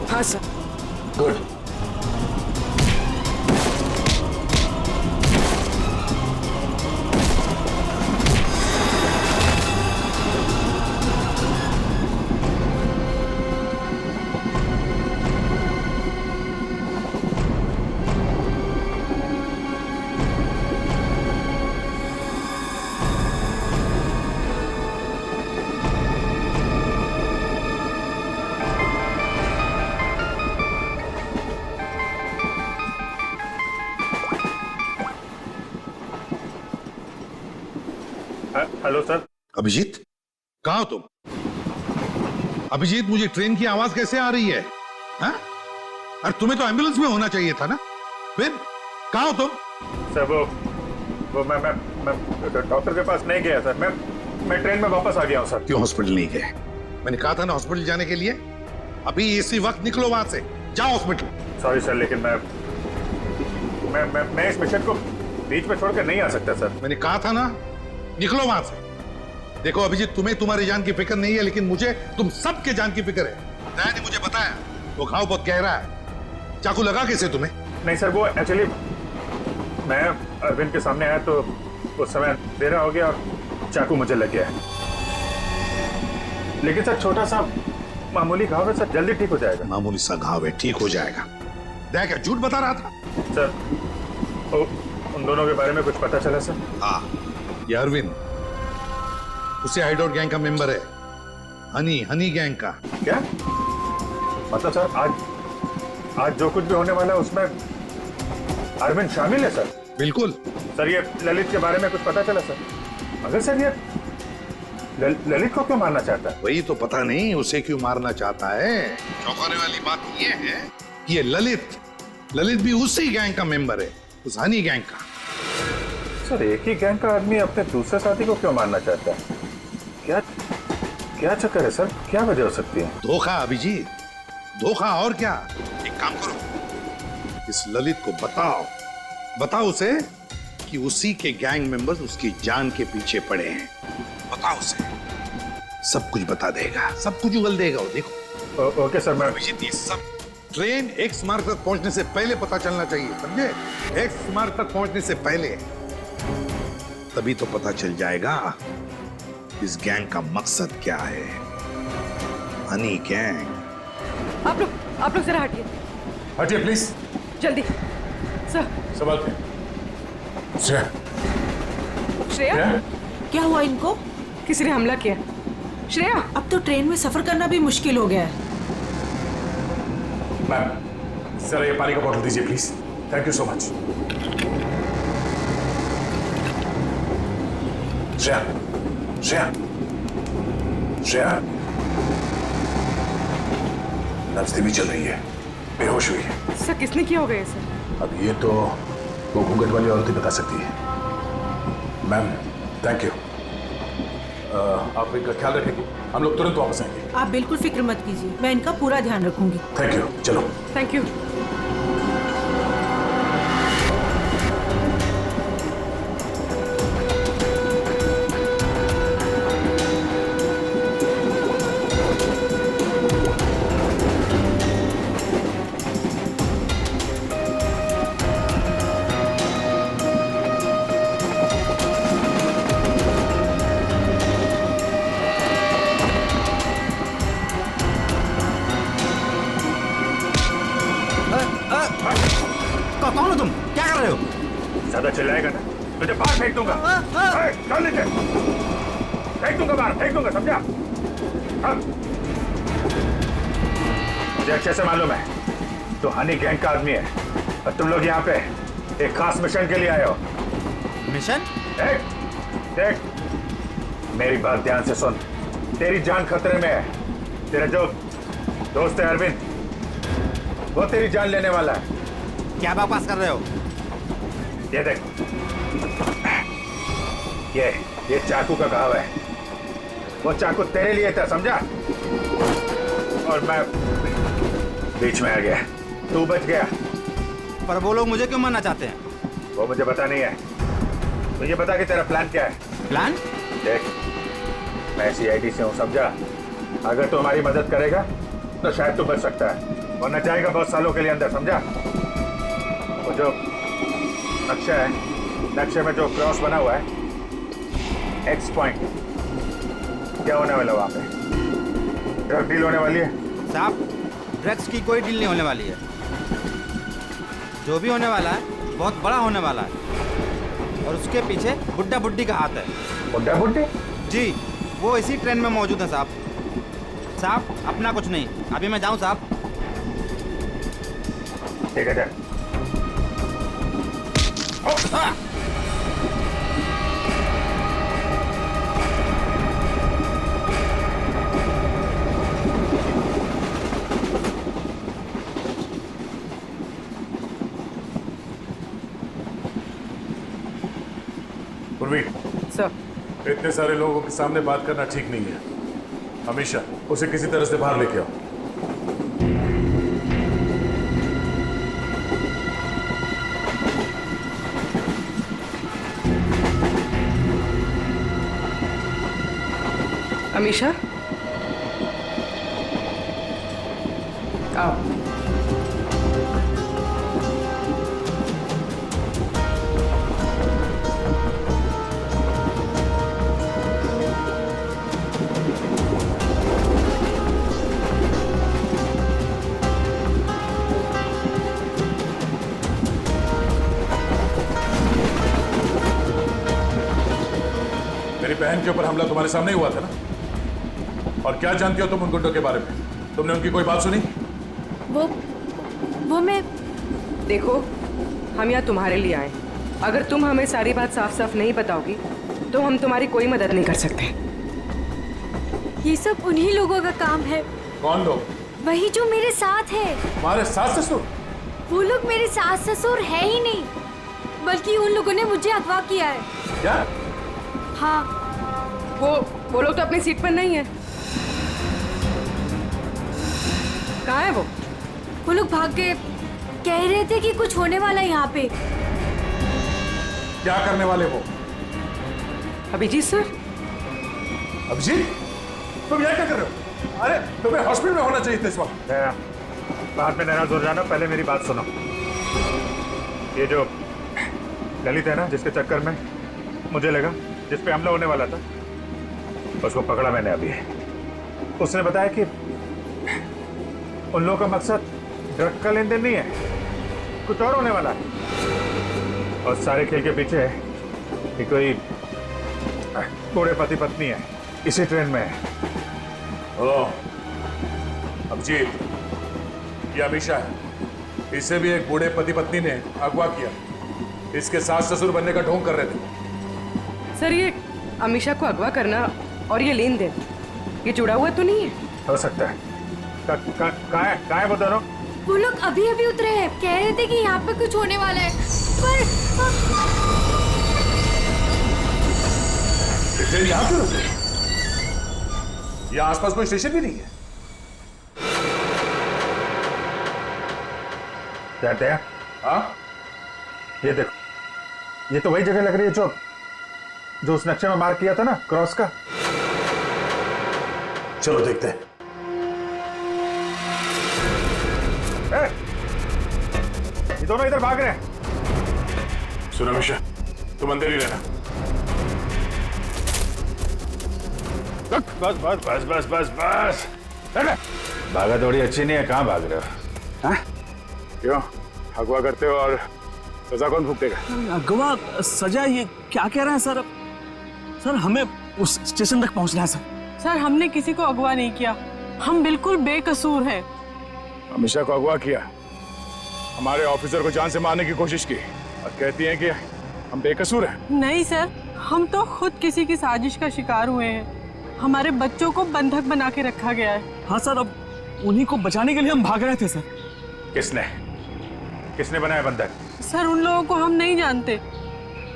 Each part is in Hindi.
हाँ sir. Good. Hello sir. Abhijit, कहाँ हो तुम? अभिजीत, मुझे ट्रेन की आवाज कैसे आ रही है? हाँ? अरे तुम्हें तो एम्बुलेंस में होना चाहिए था ना। फिर कहाँ हो तुम? सर वो मैं डॉक्टर के पास नहीं गया सर। मैं ट्रेन में वापस आ गया हूँ सर। क्यों हॉस्पिटल नहीं गए? मैंने कहा था ना हॉस्पिटल जाने के लिए। अभी इसी वक्त निकलो वहां से, जाओ हॉस्पिटल। सॉरी सर, लेकिन मैं इस मिशन को बीच में छोड़कर नहीं आ सकता सर। मैंने कहा था ना, निकलो वहां से। देखो अभिजीत, तुम्हें तुम्हारी जान की फिक्र नहीं है, लेकिन मुझे तुम सबके जान की फिक्र है। दया ने मुझे बताया वो घाव बहुत गहरा है। चाकू लगा कैसे तुम्हें? नहीं सर, वो एक्चुअली मैं अरविंद के सामने आया तो उस समय देर हो गया और चाकू मुझे लग गया है। लेकिन सर छोटा सा मामूली घाव है सर, जल्दी ठीक हो जाएगा। मामूली सा घाव है, ठीक हो जाएगा। दया क्या झूठ बता रहा था? सर उन दोनों के बारे में कुछ पता चला सर? हाँ, ये अरविंद उसे हाइडआउट गैंग का मेंबर है। हनी गैंग का। क्या मतलब सर? आज जो कुछ भी होने वाला है उसमें अरविंद शामिल है सर? बिल्कुल सर। ये ललित के बारे में कुछ पता चला सर? अगर सर ये ललित को क्यों मारना चाहता है? वही तो पता नहीं उसे क्यों मारना चाहता है। चौंकाने वाली बात ये है कि ये ललित भी उसी गैंग का मेंबर है, उस हनी गैंग का। सर एक ही गैंग का आदमी अपने दूसरे साथी को क्यों मारना चाहता है? क्या चक्कर है सर? क्या वजह हो सकती है? धोखा अभिजीत, धोखा। और क्या? एक काम करो, इस ललित को बताओ उसे कि उसी के गैंग मेंबर्स उसकी जान के पीछे पड़े हैं। बताओ उसे, सब कुछ बता देगा, सब कुछ उगल देगा वो। देखो। Okay sir. मैं अभिजीत, ये सब ट्रेन एक्स मार्ग तक पहुंचने से पहले पता चलना चाहिए, समझे? एक्स मार्ग तक पहुंचने से पहले, तभी तो पता चल जाएगा इस गैंग का मकसद क्या है। हनी गैंग। आप लोग जरा हटिए प्लीज, जल्दी। सर। सवाल पे। श्रेया, क्या हुआ इनको? किसी ने हमला किया। श्रेया, अब तो ट्रेन में सफर करना भी मुश्किल हो गया है। मैम जरा ये पानी का बोतल दीजिए please. Thank you so much. Shreya नब्ज धीमी चल रही है, बेहोश हुई है। सर किसने किया होगा ये सर? अब ये तो वो घूंघट वाली औरत ही बता सकती है। Ma'am thank you. आप इनका ख्याल रखेंगे, हम लोग तुरंत वापस आएंगे। आप बिल्कुल फिक्र मत कीजिए, मैं इनका पूरा ध्यान रखूंगी। Thank you. चलो। Thank you. कौन हो तुम? क्या कर रहे हो? ज्यादा चिल्लाएगा ना तुझे बाहर फेंक दूंगा। चल नीचे, फेंक दूंगा बाहर, फेंक दूंगा, समझा? मुझे अच्छे से मालूम है तो हनी गैंग का आदमी है और तुम लोग यहाँ पे एक खास मिशन के लिए आए हो। मिशन? देख मेरी बात ध्यान से सुन। तेरी जान खतरे में है। तेरा जो दोस्त है अरविंद, वो तेरी जान लेने वाला है। क्या बकवास कर रहे हो? ये देख, ये चाकू का घाव है। वो चाकू तेरे लिए था, समझा? और मैं बीच में आ गया, तू बच गया। पर वो लोग मुझे क्यों मारना चाहते हैं? वो मुझे पता नहीं है। तो ये बता कि तेरा प्लान क्या है? प्लान? देख मैं CID से हूँ, समझा? अगर तू हमारी मदद करेगा तो शायद तू बच सकता है, वरना जाएगा बहुत सालों के लिए अंदर, समझा? वो जो नक्शा है, नक्शे में जो क्रॉस बना हुआ है, एक्स पॉइंट, क्या होने वाला वहां पे? ड्रग डील होने वाली है? साहब, ड्रग्स की कोई डील नहीं होने वाली है। जो भी होने वाला है बहुत बड़ा होने वाला है, और उसके पीछे बुड्ढा बुड्ढी का हाथ है। बुड्ढा बुड्ढी? जी, वो इसी ट्रेन में मौजूद है साहब। साहब, अपना कुछ नहीं, अभी मैं जाऊं साहब? ठीक है, जा। पूर्वी, सर। इतने सारे लोगों के सामने बात करना ठीक नहीं है। हमेशा उसे किसी तरह से बाहर लेके आओ। अमीशा, आओ। मेरी बहन के ऊपर हमला तुम्हारे सामने ही हुआ था ना? और क्या जानती हो तुम उन गुंडों के बारे में? तुमने उनकी कोई बात सुनी? वो मैं देखो, हम यहाँ तुम्हारे लिए आए। अगर तुम हमें सारी बात साफ साफ नहीं बताओगी तो हम तुम्हारी कोई मदद नहीं कर सकते। ये सब उन्हीं लोगों का काम है। कौन लोग? वही जो मेरे साथ है। तुम्हारे सास ससुर? वो लोग मेरे सास ससुर है ही नहीं, बल्कि उन लोगों ने मुझे अगवा किया है। क्या? हाँ। वो लोग तो अपनी सीट पर नहीं है। कहाँ है वो? वो लोग भाग गए। कह रहे थे कि कुछ होने वाला है यहाँ पे। क्या करने वाले वो? अभिजीत सर। अभिजीत, तुम यहाँ क्या कर रहे हो? अरे तुम्हें हॉस्पिटल में होना चाहिए था इस वक्त। बाद में नाराज हो जाना, पहले मेरी बात सुनो। ये जो ललित है ना, जिसके चक्कर में मुझे लगा जिस पे हमला होने वाला था, उसको पकड़ा मैंने अभी। उसने बताया कि उन लोगों का मकसद ड्रग का लेन देन नहीं है, कुछ और होने वाला है। और सारे खेल के पीछे है कि कोई बूढ़े पति पत्नी है, इसी ट्रेन में है। ओह, अभिजीत, ये अमीशा है। इसे भी एक बूढ़े पति पत्नी ने अगवा किया। इसके सास ससुर बनने का ढोंग कर रहे थे। सर, ये अमीशा को अगवा करना और ये लेन देन, ये जुड़ा हुआ तो नहीं है? हो सकता है। कहाँ है वो दोनों? वो लोग अभी अभी उतरे हैं। कह रहे थे कि यहाँ पे कुछ होने वाला है, पर ट्रेन यहाँ क्यों रुकी? यहाँ आसपास कोई स्टेशन भी नहीं है। कहते हैं, हाँ? ये देखो, ये तो वही जगह लग रही है जो उस नक्शे में मार्क किया था ना, क्रॉस का। चलो देखते हैं। ये दोनों इधर भाग रहे हैं। सुनो अमीशा, तुम अंदर ही रहना। बस बस बस बस बस बस। भागा दौड़ी अच्छी नहीं है, कहाँ भाग रहे हो? हाँ? क्यों अगवा करते हो और सजा कौन भुगतेगा? अगवा सजा? ये क्या कह रहे हैं सर? सर, हमें उस स्टेशन तक पहुंचना है सर। सर, हमने किसी को अगवा नहीं किया, हम बिल्कुल बेकसूर हैं। अमीशा को अगवा किया, हमारे ऑफिसर को जान से मारने की कोशिश की, और कहती हैं कि हम बेकसूर हैं। नहीं सर, हम तो खुद किसी की साजिश का शिकार हुए हैं। हमारे बच्चों को बंधक बना के रखा गया है। हाँ सर, अब उन्हीं को बचाने के लिए हम भाग रहे थे सर। किसने बनाया बंधक? सर, उन लोगों को हम नहीं जानते।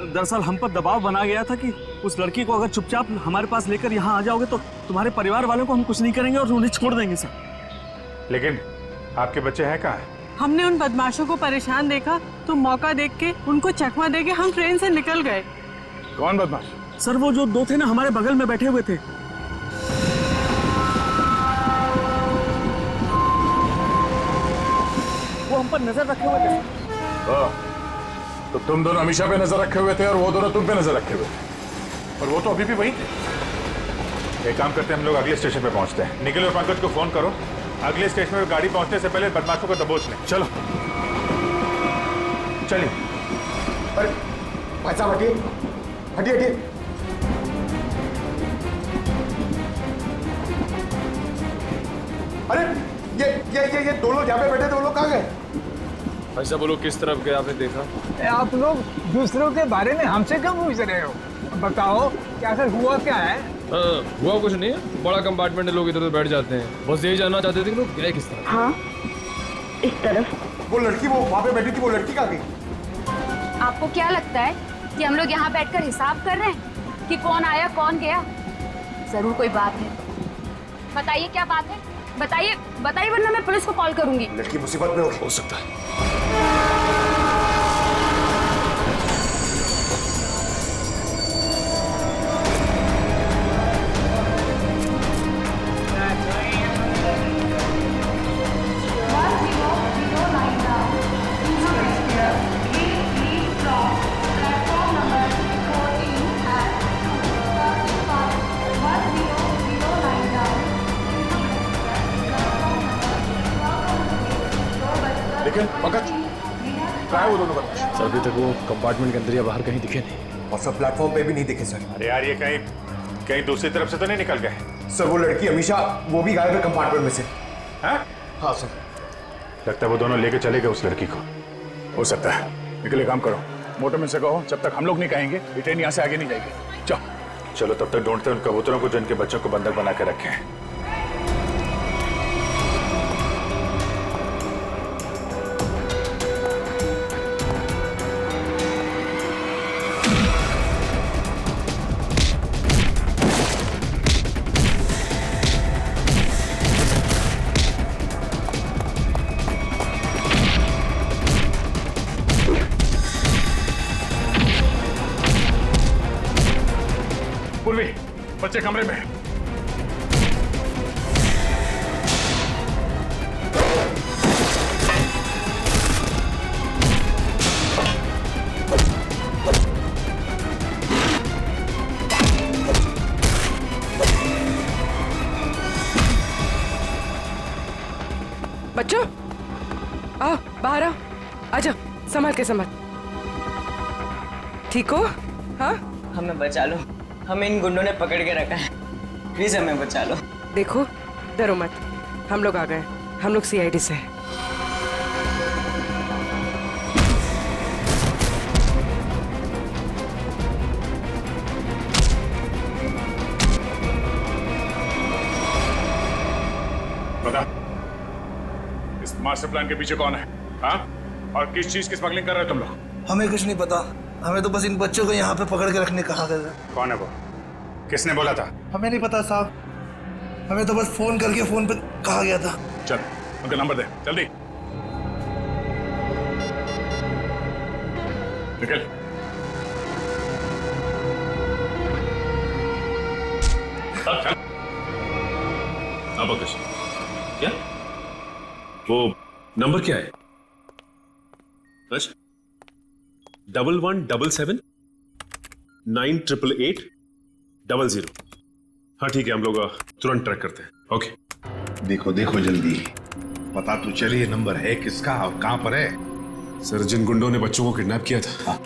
दरअसल हम पर दबाव बना गया था कि उस लड़की को अगर चुपचाप हमारे पास लेकर यहाँ आ जाओगे तो तुम्हारे परिवार वालों को हम कुछ नहीं करेंगे और उन्हें छोड़ देंगे सर। लेकिन आपके बच्चे हैं कहाँ? हमने उन बदमाशों को परेशान देखा तो मौका देख के उनको चकमा दे के हम ट्रेन से निकल गए। कौन बदमाश? सर, वो जो दो थे ना, हमारे बगल में बैठे हुए थे। हम पर नजर रखे हुए थे सर। हाँ, तो तुम दोनों अमीशा पे नजर रखे हुए थे और वो दोनों तुम पे नजर रखे हुए थे, और वो तो अभी भी वहीं थे। एक काम करते हैं, हम लोग अगले स्टेशन पे पहुंचते हैं। निखिल और पंकज को फोन करो, अगले स्टेशन पे गाड़ी पहुंचने से पहले बदमाशों को दबोच लें। चलो चलिए। अरे भाई साहब हटिए हटिए हटिए। अरे ये दो लोग यहाँ पे बैठे थे, वो लोग कहाँ गए? ऐसा बोलो, किस तरफ गए आपने देखा? आप लोग दूसरों के बारे में हमसे क्यों पूछ रहे हो? बताओ क्या सर हुआ क्या है? हुआ कुछ नहीं है, बड़ा कंपार्टमेंट है, लोग इधर उधर बैठ जाते हैं। बस यही जानना चाहते थे कि लोग गए किस तरफ। हाँ, इस तरफ। वो लड़की वो वहाँ पे बैठी थी, वो लड़की कहाँ गई? आपको क्या लगता है कि हम लोग यहाँ बैठकर हिसाब कर रहे हैं कि कौन आया कौन गया? जरूर कोई बात है। बताइए क्या बात है, बताइए बताइए, वरना मैं पुलिस को कॉल करूंगी। लड़की मुसीबत में हो सकता है। लेकिन पंकज क्या है वो दोनों बदमाश? सर अभी तक वो कंपार्टमेंट के अंदर या बाहर कहीं दिखे नहीं, और सब प्लेटफॉर्म पे भी नहीं दिखे सर। अरे यार, ये कहीं कहीं दूसरी तरफ से तो नहीं निकल गए? सर वो लड़की अमीशा वो भी गायब है कंपार्टमेंट में से। हाँ हाँ सर। लगता है वो दोनों लेके चले गए उस लड़की को। हो सकता है। निकले, काम करो, मोटरमैन से कहो जब तक हम लोग नहीं कहेंगे ये ट्रेन यहाँ से आगे नहीं जाएगी। चलो चलो तब तक ढूंढते हैं उन कबूतरों को जिनके बच्चों को बंधक बना के रखे हैं। पूर्वी, बच्चे कमरे में। बच्चों आओ, बाहर आओ, आजा, संभाल के संभाल। ठीक हो? हाँ, हमें बचा लो, हमें इन गुंडों ने पकड़ के रखा है, प्लीज हमें बचा लो। देखो डरो मत, हम लोग आ गए, हम लोग सीआईडी से हैं। बता, इस मास्टर प्लान के पीछे कौन है? हाँ, और किस चीज की स्मगलिंग कर रहे हो तुम लोग? हमें कुछ नहीं पता, हमें तो बस इन बच्चों को यहाँ पे पकड़ के रखने कहा गया था। कौन है वो? किसने बोला था? हमें नहीं पता साहब, हमें तो बस फोन करके फोन पे कहा गया था। चल उनका नंबर दे जल्दी। निकल। चल। अब क्या? वो नंबर क्या है? 1177988800। हाँ ठीक है, हम लोग तुरंत ट्रैक करते हैं। ओके। देखो देखो जल्दी, पता तो चलिए नंबर है किसका और कहां पर है। सर जिन गुंडों ने बच्चों को किडनैप किया था,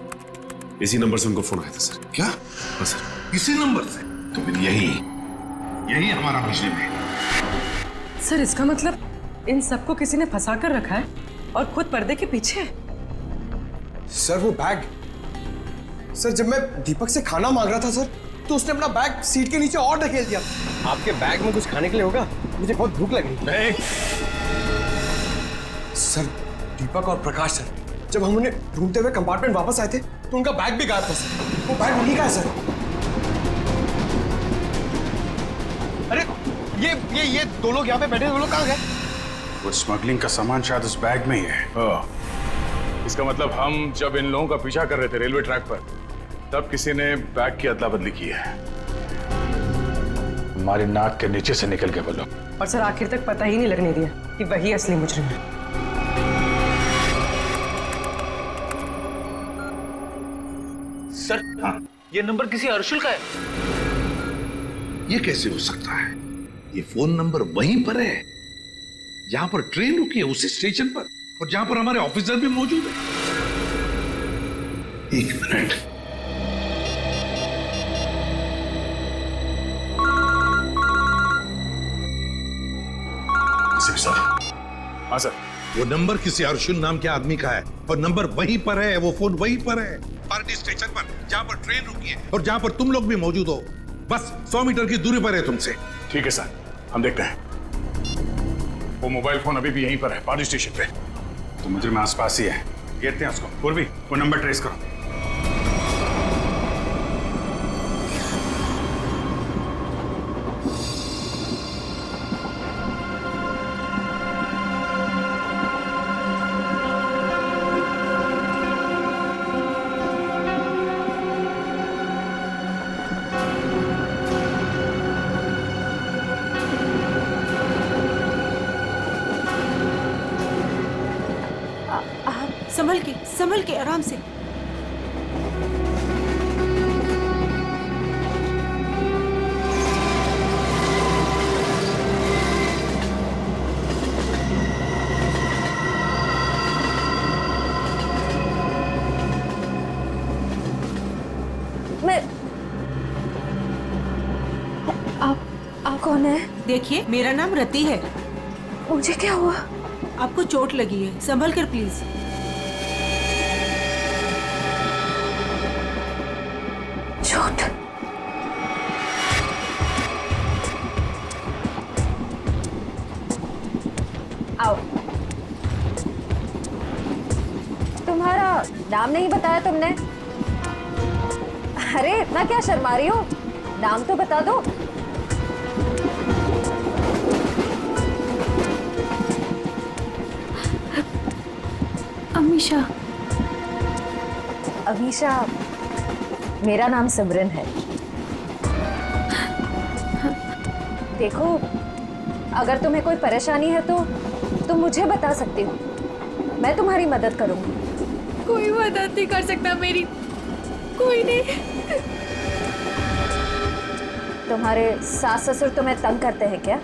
इसी नंबर से उनको फोन आया था सर। क्या? हाँ सर। इसी नंबर से? तो फिर यही हमारा मिशन है। सर इसका मतलब इन सबको किसी ने फंसा कर रखा है और खुद पर्दे के पीछे है। सर वो बैग, सर जब मैं दीपक से खाना मांग रहा था सर, तो उसने अपना बैग सीट के नीचे और ढकेल दिया। आपके बैग में कुछ खाने के लिए होगा, मुझे बहुत भूख लगी। सर दीपक और प्रकाश सर, जब हम उन्हें ढूंढते हुए कंपार्टमेंट वापस आए थे तो उनका बैग भी गायब था सर। वो बैग वहीं का है सर। अरे ये दो लोग यहाँ पे बैठे, वो लोग कहाँ गए? वो स्मगलिंग का सामान शायद उस बैग में ही है। इसका मतलब हम जब इन लोगों का पीछा कर रहे थे रेलवे ट्रैक पर, तब किसी ने बैग की अदला बदली की है। हमारी नाक के नीचे से निकल गए वो लोग। और सर आखिर तक पता ही नहीं लगने दिया कि वही असली मुजरिम है। सर हाँ, ये नंबर किसी अर्शुल का है। ये कैसे हो सकता है? ये फोन नंबर वहीं पर है जहां पर ट्रेन रुकी है, उसी स्टेशन पर, और जहां पर हमारे ऑफिसर भी मौजूद है। एक मिनट। सर। हाँ सर। वो नंबर किसी अर्जुन नाम के आदमी का है और नंबर वहीं पर है, वो फोन वहीं पर है, पार्टी स्टेशन पर, जहां पर ट्रेन रुकी है और जहां पर तुम लोग भी मौजूद हो। बस 100 मीटर की दूरी पर है तुमसे। ठीक है सर, हम देखते हैं। वो मोबाइल फोन अभी भी यहीं पर है, पार्टी स्टेशन पे। तो मुजरिम आसपास ही है, घेरते हैं उसको। पूर्वी, वो नंबर ट्रेस करो। संभल के आराम से। आप कौन है? देखिए, मेरा नाम रति है। मुझे क्या हुआ? आपको चोट लगी है, संभल कर प्लीज। चोट? आओ। तुम्हारा नाम नहीं बताया तुमने? अरे इतना क्या शर्मा रही हो? नाम तो बता दो। अमीशा। अमीशा, मेरा नाम सिमरन है। देखो, अगर तुम्हें कोई परेशानी है तो तुम मुझे बता सकती हो, मैं तुम्हारी मदद करूंगी। कोई मदद नहीं कर सकता मेरी, कोई नहीं। तुम्हारे सास ससुर तुम्हें तंग करते हैं क्या?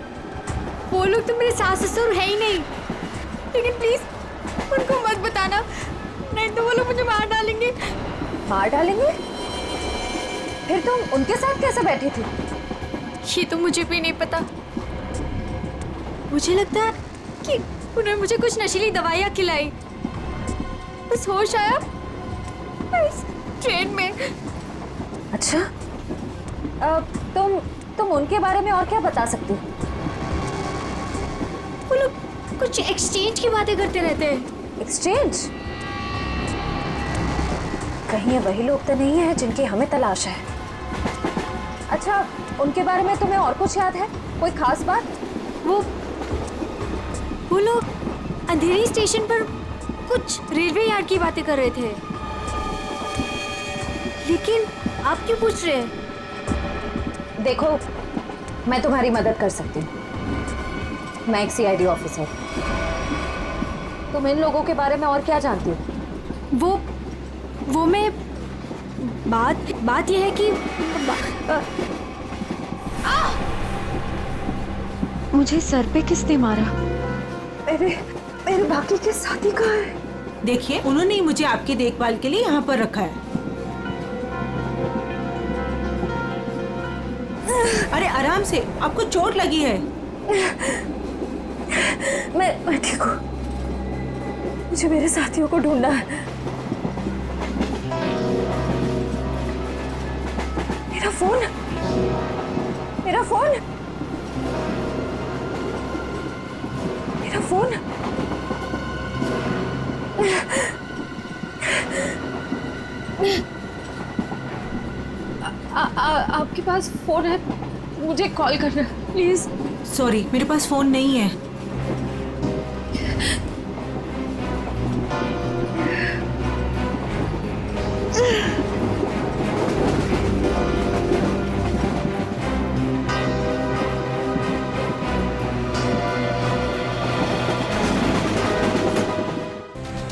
वो लोग तो मेरे सास ससुर है ही नहीं, लेकिन प्लीज उनको मत बताना, नहीं तो वो लोग मुझे मार डालेंगे। मार डालेंगे? फिर तुम उनके साथ कैसे बैठी थी? ये तो मुझे भी नहीं पता। मुझे लगता है कि उन्होंने मुझे कुछ नशीली दवाइयाँ खिलाई, बस होश आया इस ट्रेन में। अच्छा, तुम उनके बारे में और क्या बता सकती हो? वो लोग कुछ एक्सचेंज की बातें करते रहते हैं। एक्सचेंज? कहीं ये वही लोग तो नहीं है जिनकी हमें तलाश है? अच्छा, उनके बारे में तुम्हें और कुछ याद है? कोई खास बात? वो लोग अंधेरी स्टेशन पर कुछ रेलवे यार्ड की बातें कर रहे थे, लेकिन आप क्यों पूछ रहे हैं? देखो, मैं तुम्हारी मदद कर सकती हूँ। मैं एक सीआईडी ऑफिसर। तुम इन लोगों के बारे में और क्या जानती हो? वो मैं बात यह है कि मुझे सर पे किसने मारा? मेरे बाकी के साथी कहाँ हैं? देखिए, उन्होंने ही मुझे आपकी देखभाल के लिए यहाँ पर रखा है। अरे आराम से, आपको चोट लगी है। मैं ठीक हूँ। मुझे मेरे साथियों को ढूंढना है। मेरा फोन, मेरा फोन, मेरा फोन। आपके पास फोन है? मुझे कॉल करना प्लीज। सॉरी, मेरे पास फोन नहीं है।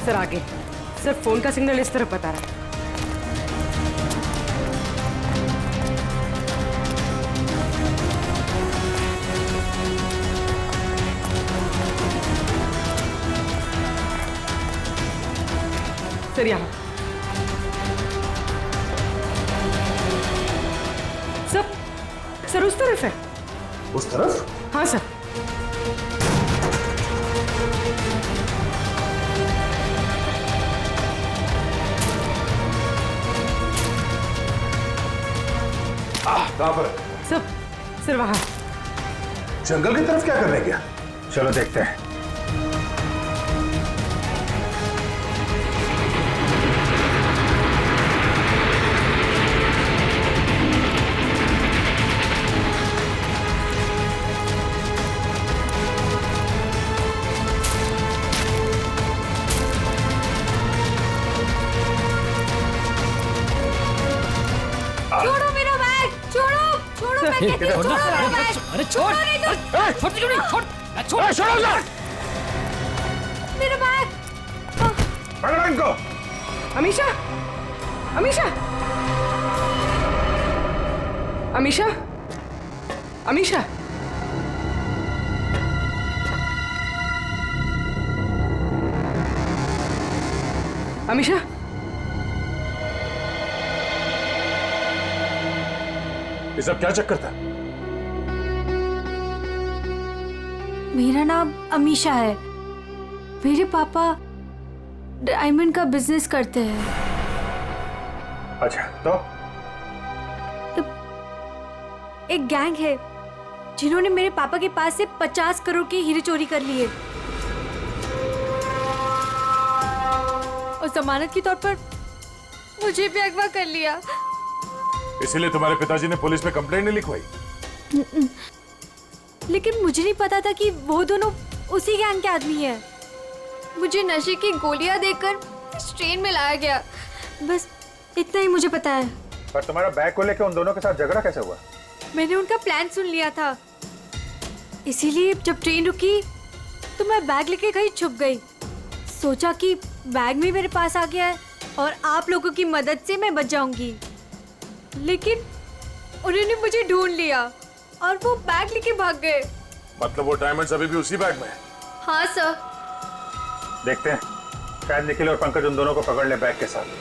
सर आगे, सर फोन का सिग्नल इस तरफ बता रहा है। सर यहाँ। सर उस तरफ है। उस तरफ? हाँ सर। कहाँ पर? सर वहाँ। जंगल की तरफ क्या करने गया? चलो देखते हैं। छोड़ो मेरा बैग, छोड़ो छोड़ो, मैं कहती हूँ छोड़ो मेरा बैग। अरे छोड़, नहीं तो छोड़ क्यों नहीं? छोड़, छोड़, छोड़ो उसे। मेरा बैग। पकड़ो इनको। अमीशा, अमीशा, अमीशा, अमीशा। अमीशा, ये सब क्या चक्कर था? मेरा नाम अमीशा है। मेरे पापा डायमंड का बिजनेस करते हैं। अच्छा तो एक गैंग है जिन्होंने मेरे पापा के पास से 50 करोड़ के हीरे चोरी कर लिए और जमानत के तौर पर मुझे भी अगवा कर लिया। इसीलिए तुम्हारे पिताजी ने पुलिस में कंप्लेंट नहीं लिखवाई? लेकिन मुझे नहीं पता था कि वो दोनों उसी गैंग के आदमी हैं। मुझे नशे की गोलियां देकर इस ट्रेन में लाया गया, बस इतना ही मुझे पता है। पर तुम्हारा बैग को लेकर उन दोनों के साथ झगड़ा कैसे हुआ? मैंने उनका प्लान सुन लिया था, इसीलिए जब ट्रेन रुकी तो मैं बैग लेके कहीं छुप गई। सोचा कि बैग भी मेरे पास आ गया है और आप लोगों की मदद से मैं बच जाऊंगी। लेकिन उन्होंने मुझे ढूंढ लिया और वो बैग लेके भाग गए। मतलब वो डायमंड्स अभी भी उसी बैग में है? हाँ सर। देखते हैं, शायद निखिल और पंकज उन दोनों को पकड़ ले बैग के साथ।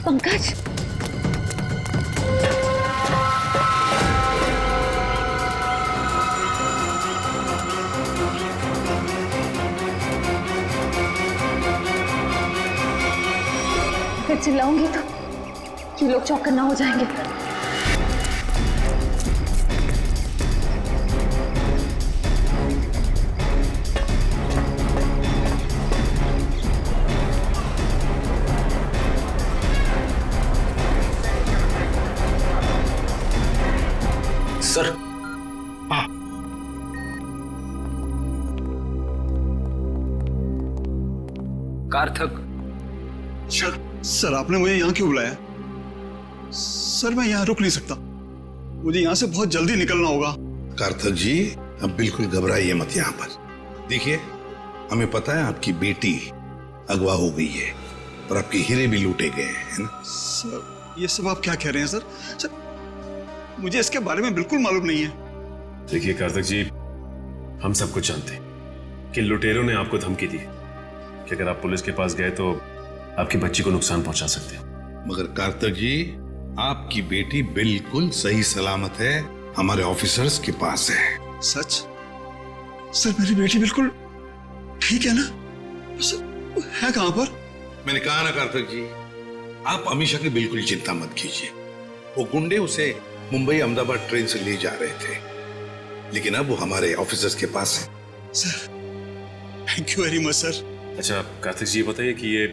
पंकज, अगर चिल्लाऊंगी तो ये लोग चौकन्ना हो जाएंगे। सर, हाँ। कार्थक। सर आपने मुझे यहाँ क्यों बुलाया? सर मैं यहाँ रुक नहीं सकता, मुझे यहाँ से बहुत जल्दी निकलना होगा। कार्थक जी, अब बिल्कुल घबराइए मत यहाँ पर। देखिए, हमें पता है आपकी बेटी अगवा हो गई है और आपके हीरे भी लूटे गए हैं, है ना? सर ये सब आप क्या कह रहे हैं? सर मुझे इसके बारे में बिल्कुल मालूम नहीं है। देखिए कार्थक जी, हम सब कुछ जानते हैं कि लुटेरों ने आपको धमकी दी कि अगर आप पुलिस के पास गए तो आपकी बच्ची को नुकसान पहुंचा सकते हैं। मगर कार्थक जी, आपकी बेटी बिल्कुल सही सलामत है, हमारे ऑफिसर्स के पास है। सच? सर मेरी बेटी बिल्कुल ठीक है ना? सर है कहां पर? मैंने कहा ना कार्तिक जी, आप अमीषा की बिल्कुल चिंता मत कीजिए। वो गुंडे उसे मुंबई अहमदाबाद ट्रेन से ले जा रहे थे, लेकिन अब वो हमारे ऑफिसर्स के पास है। Sir thank you very much sir. अच्छा कार्तिक जी, ये बताइए कि ये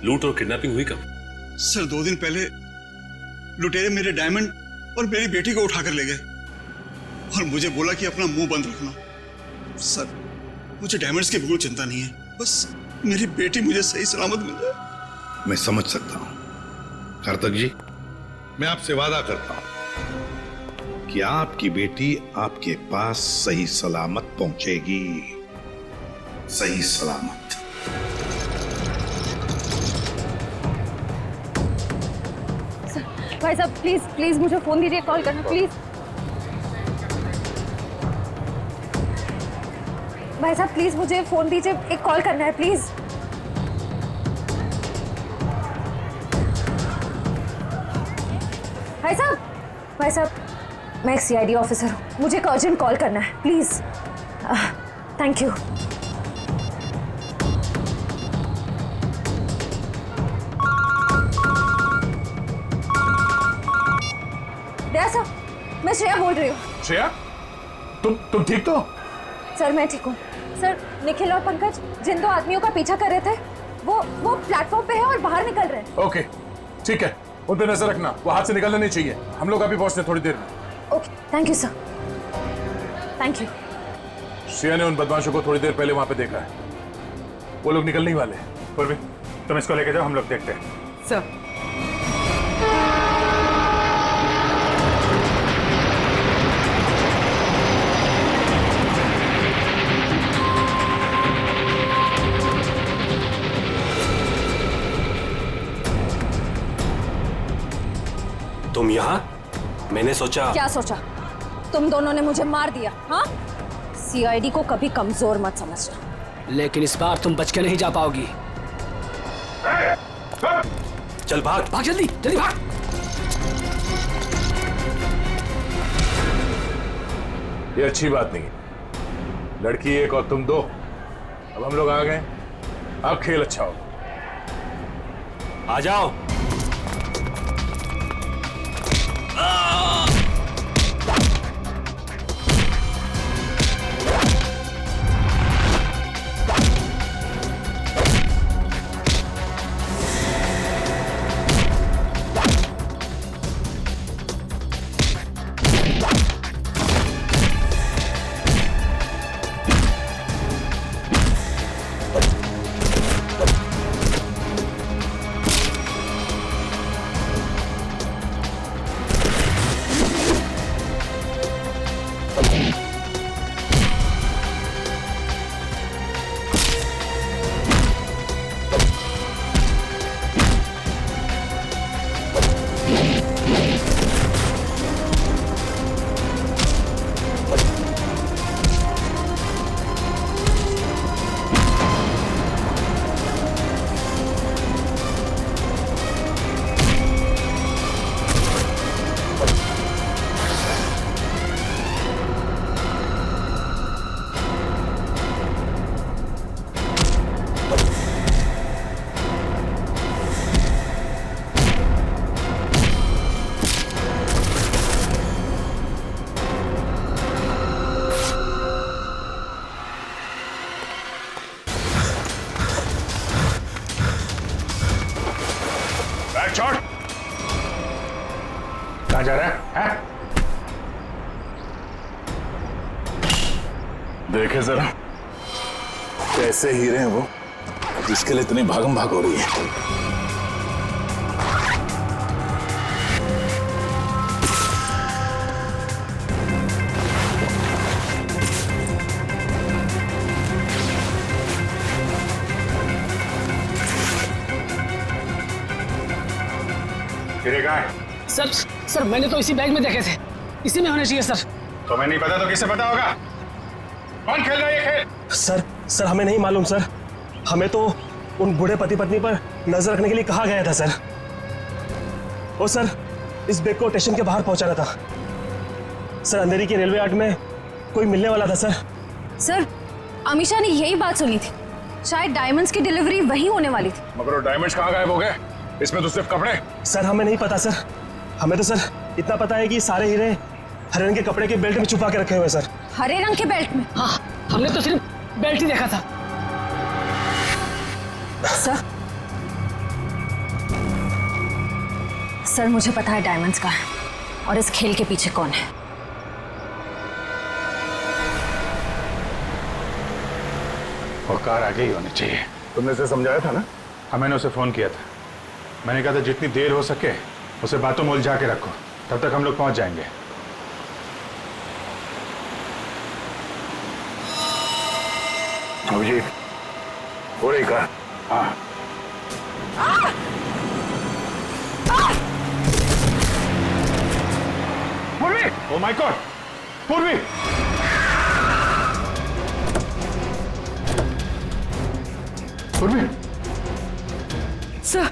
लूट और किडनैपिंग हुई कब? सर 2 दिन पहले लुटेरे मेरे डायमंड और मेरी बेटी को उठाकर ले गए और मुझे बोला कि अपना मुंह बंद रखना। सर मुझे डायमंड्स की बिल्कुल चिंता नहीं है, बस मेरी बेटी मुझे सही सलामत मिल जाए। मैं समझ सकता हूं कार्तिक जी, मैं आपसे वादा करता हूं कि आपकी बेटी आपके पास सही सलामत पहुंचेगी, सही सलामत। भाई साहब प्लीज प्लीज मुझे फोन दीजिए, कॉल करना प्लीज। भाई साहब प्लीज मुझे फोन दीजिए, एक कॉल करना है प्लीज। भाई साहब मैं एक सीआईडी ऑफिसर हूँ, मुझे एक अर्जेंट कॉल करना है प्लीज। Thank you. सर मैं श्रेया बोल रही हूँ। श्रेया, तुम ठीक तो? सर मैं ठीक हूँ। सर निखिल और पंकज जिन 2 आदमियों का पीछा कर रहे थे वो प्लेटफॉर्म पे है और बाहर निकल रहे हैं। ओके ठीक है, उन पे नजर रखना, वो हाथ से निकलना नहीं चाहिए। हम लोग अभी पहुंचते थोड़ी देर में। Okay thank you sir, thank you. Shreya ने उन बदमाशों को थोड़ी देर पहले वहां पे देखा है, वो लोग निकलने ही वाले हैं। पूर्वी तुम इसको लेके जाओ, हम लोग देखते हैं। सर तुम यहाँ? मैंने सोचा। क्या सोचा? तुम दोनों ने मुझे मार दिया। हाँ, सीआईडी को कभी कमजोर मत समझना। लेकिन इस बार तुम बच के नहीं जा पाओगी। चल भाग भाग, जल्दी जल्दी भाग। ये अच्छी बात नहीं, लड़की एक और तुम 2। अब हम लोग आ गए, अब खेल अच्छा हो। आ जाओ। कहाँ जा रहा है? देखे जरा कैसे हीरे हैं वो, जिसके लिए इतनी भागम भाग हो रही है। हीरे कहाँ है? सर मैंने तो इसी बैग में देखे थे, इसी में होने चाहिए सर। तुम्हें नहीं पता तो किसे पता होगा? कौन खेल रहा है ये खेल? सर हमें नहीं मालूम सर, हमें तो उन बूढ़े पति पत्नी पर नजर रखने के लिए कहा गया था सर। ओ सर इस बैग को स्टेशन के बाहर पहुंचाना था सर। अंधेरी के रेलवे यार्ड में कोई मिलने वाला था सर। सर अमीशा ने यही बात सुनी थी, शायद डायमंड्स की डिलीवरी वहीं होने वाली थी। मगर वो डायमंड्स कहाँ गायब हो गए? इसमें तो सिर्फ कपड़े। सर हमें नहीं पता सर, हमें तो सर इतना पता है कि सारे हीरे हरे रंग के कपड़े के बेल्ट में छुपा के रखे हुए सर। हरे रंग के बेल्ट में? हाँ, हमने तो सिर्फ बेल्ट ही देखा था। सर मुझे पता है डायमंड्स का है और इस खेल के पीछे कौन है। वो कार आगे ही होनी चाहिए। तुमने उसे समझाया था ना? हाँ, मैंने उसे फोन किया था। मैंने कहा था जितनी देर हो सके उसे बातों में उलझा के रखो, तब तक हम लोग पहुंच जाएंगे। अभिजीत, हो रही कार? हाँ। पूर्वी! Oh my God! पूर्वी! पूर्वी! सर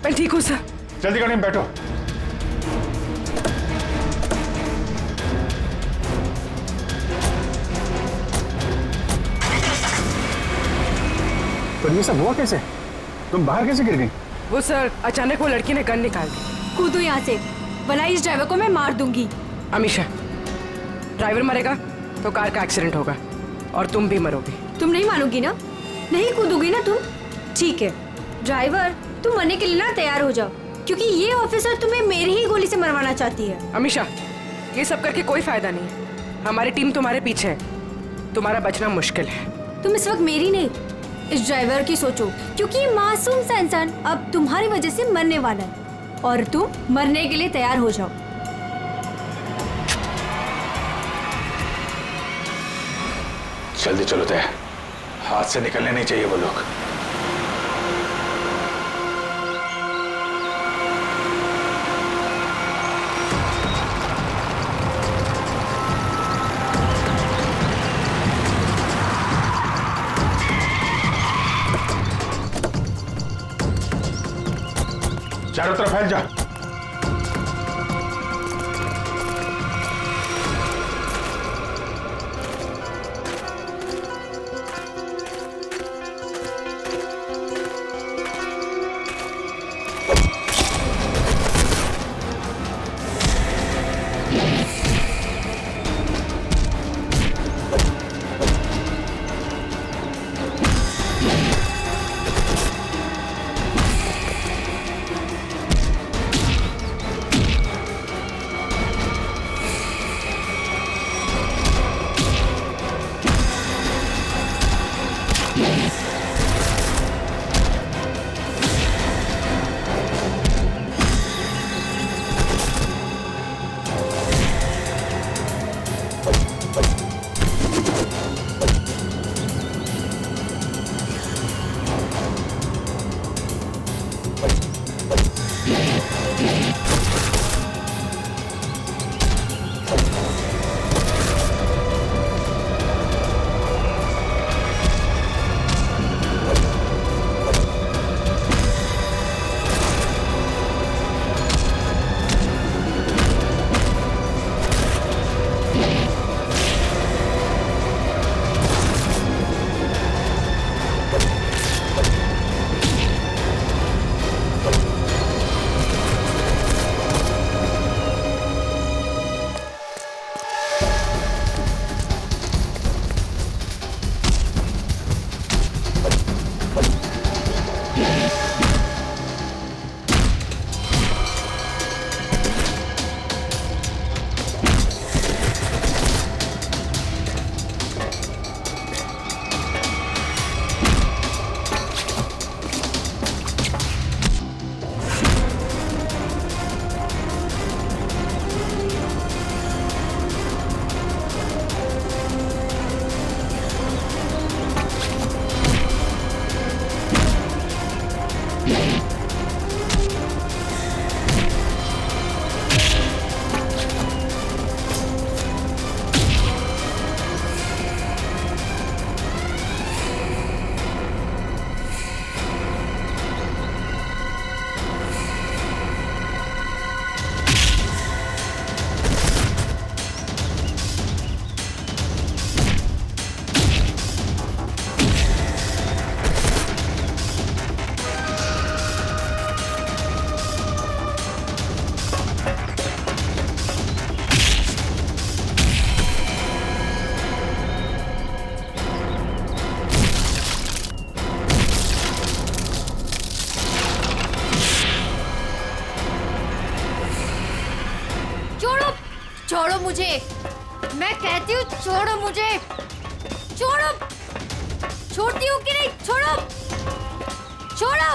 मैं ठीक हूँ सर। जल्दी गाड़ी में बैठो। तो ये सब हुआ कैसे? तुम बाहर कैसे गिर गई? वो सर अचानक वो लड़की ने गन निकाल दी। कूदो यहाँ से, वरना इस ड्राइवर को मैं मार दूंगी। अमीशा, ड्राइवर मरेगा तो कार का एक्सीडेंट होगा और तुम भी मरोगे। तुम नहीं मानोगी ना? नहीं कूदोगी ना तुम? ठीक है ड्राइवर, तुम मरने के लिए ना तैयार हो जाओ, क्योंकि ये ऑफिसर तुम्हें मेरी ही गोली से मरवाना चाहती है। अमीशा, ये सब करके कोई फायदा नहीं। हमारी टीम तुम्हारे पीछे है, तुम्हारा बचना मुश्किल है। तुम इस वक्त मेरी नहीं, इस ड्राइवर की सोचो, क्योंकि मासूम सा इंसान अब तुम्हारी वजह से मरने वाला है और तुम मरने के लिए तैयार हो जाओ। जल्दी चलो तय, हाथ से निकलने नहीं चाहिए वो लोग। चारों तरफ फैल जा। छोड़ो मुझे, मैं कहती हूँ छोड़ो मुझे, छोड़ो। छोड़ती हूँ कि नहीं? छोड़ो, छोड़ो।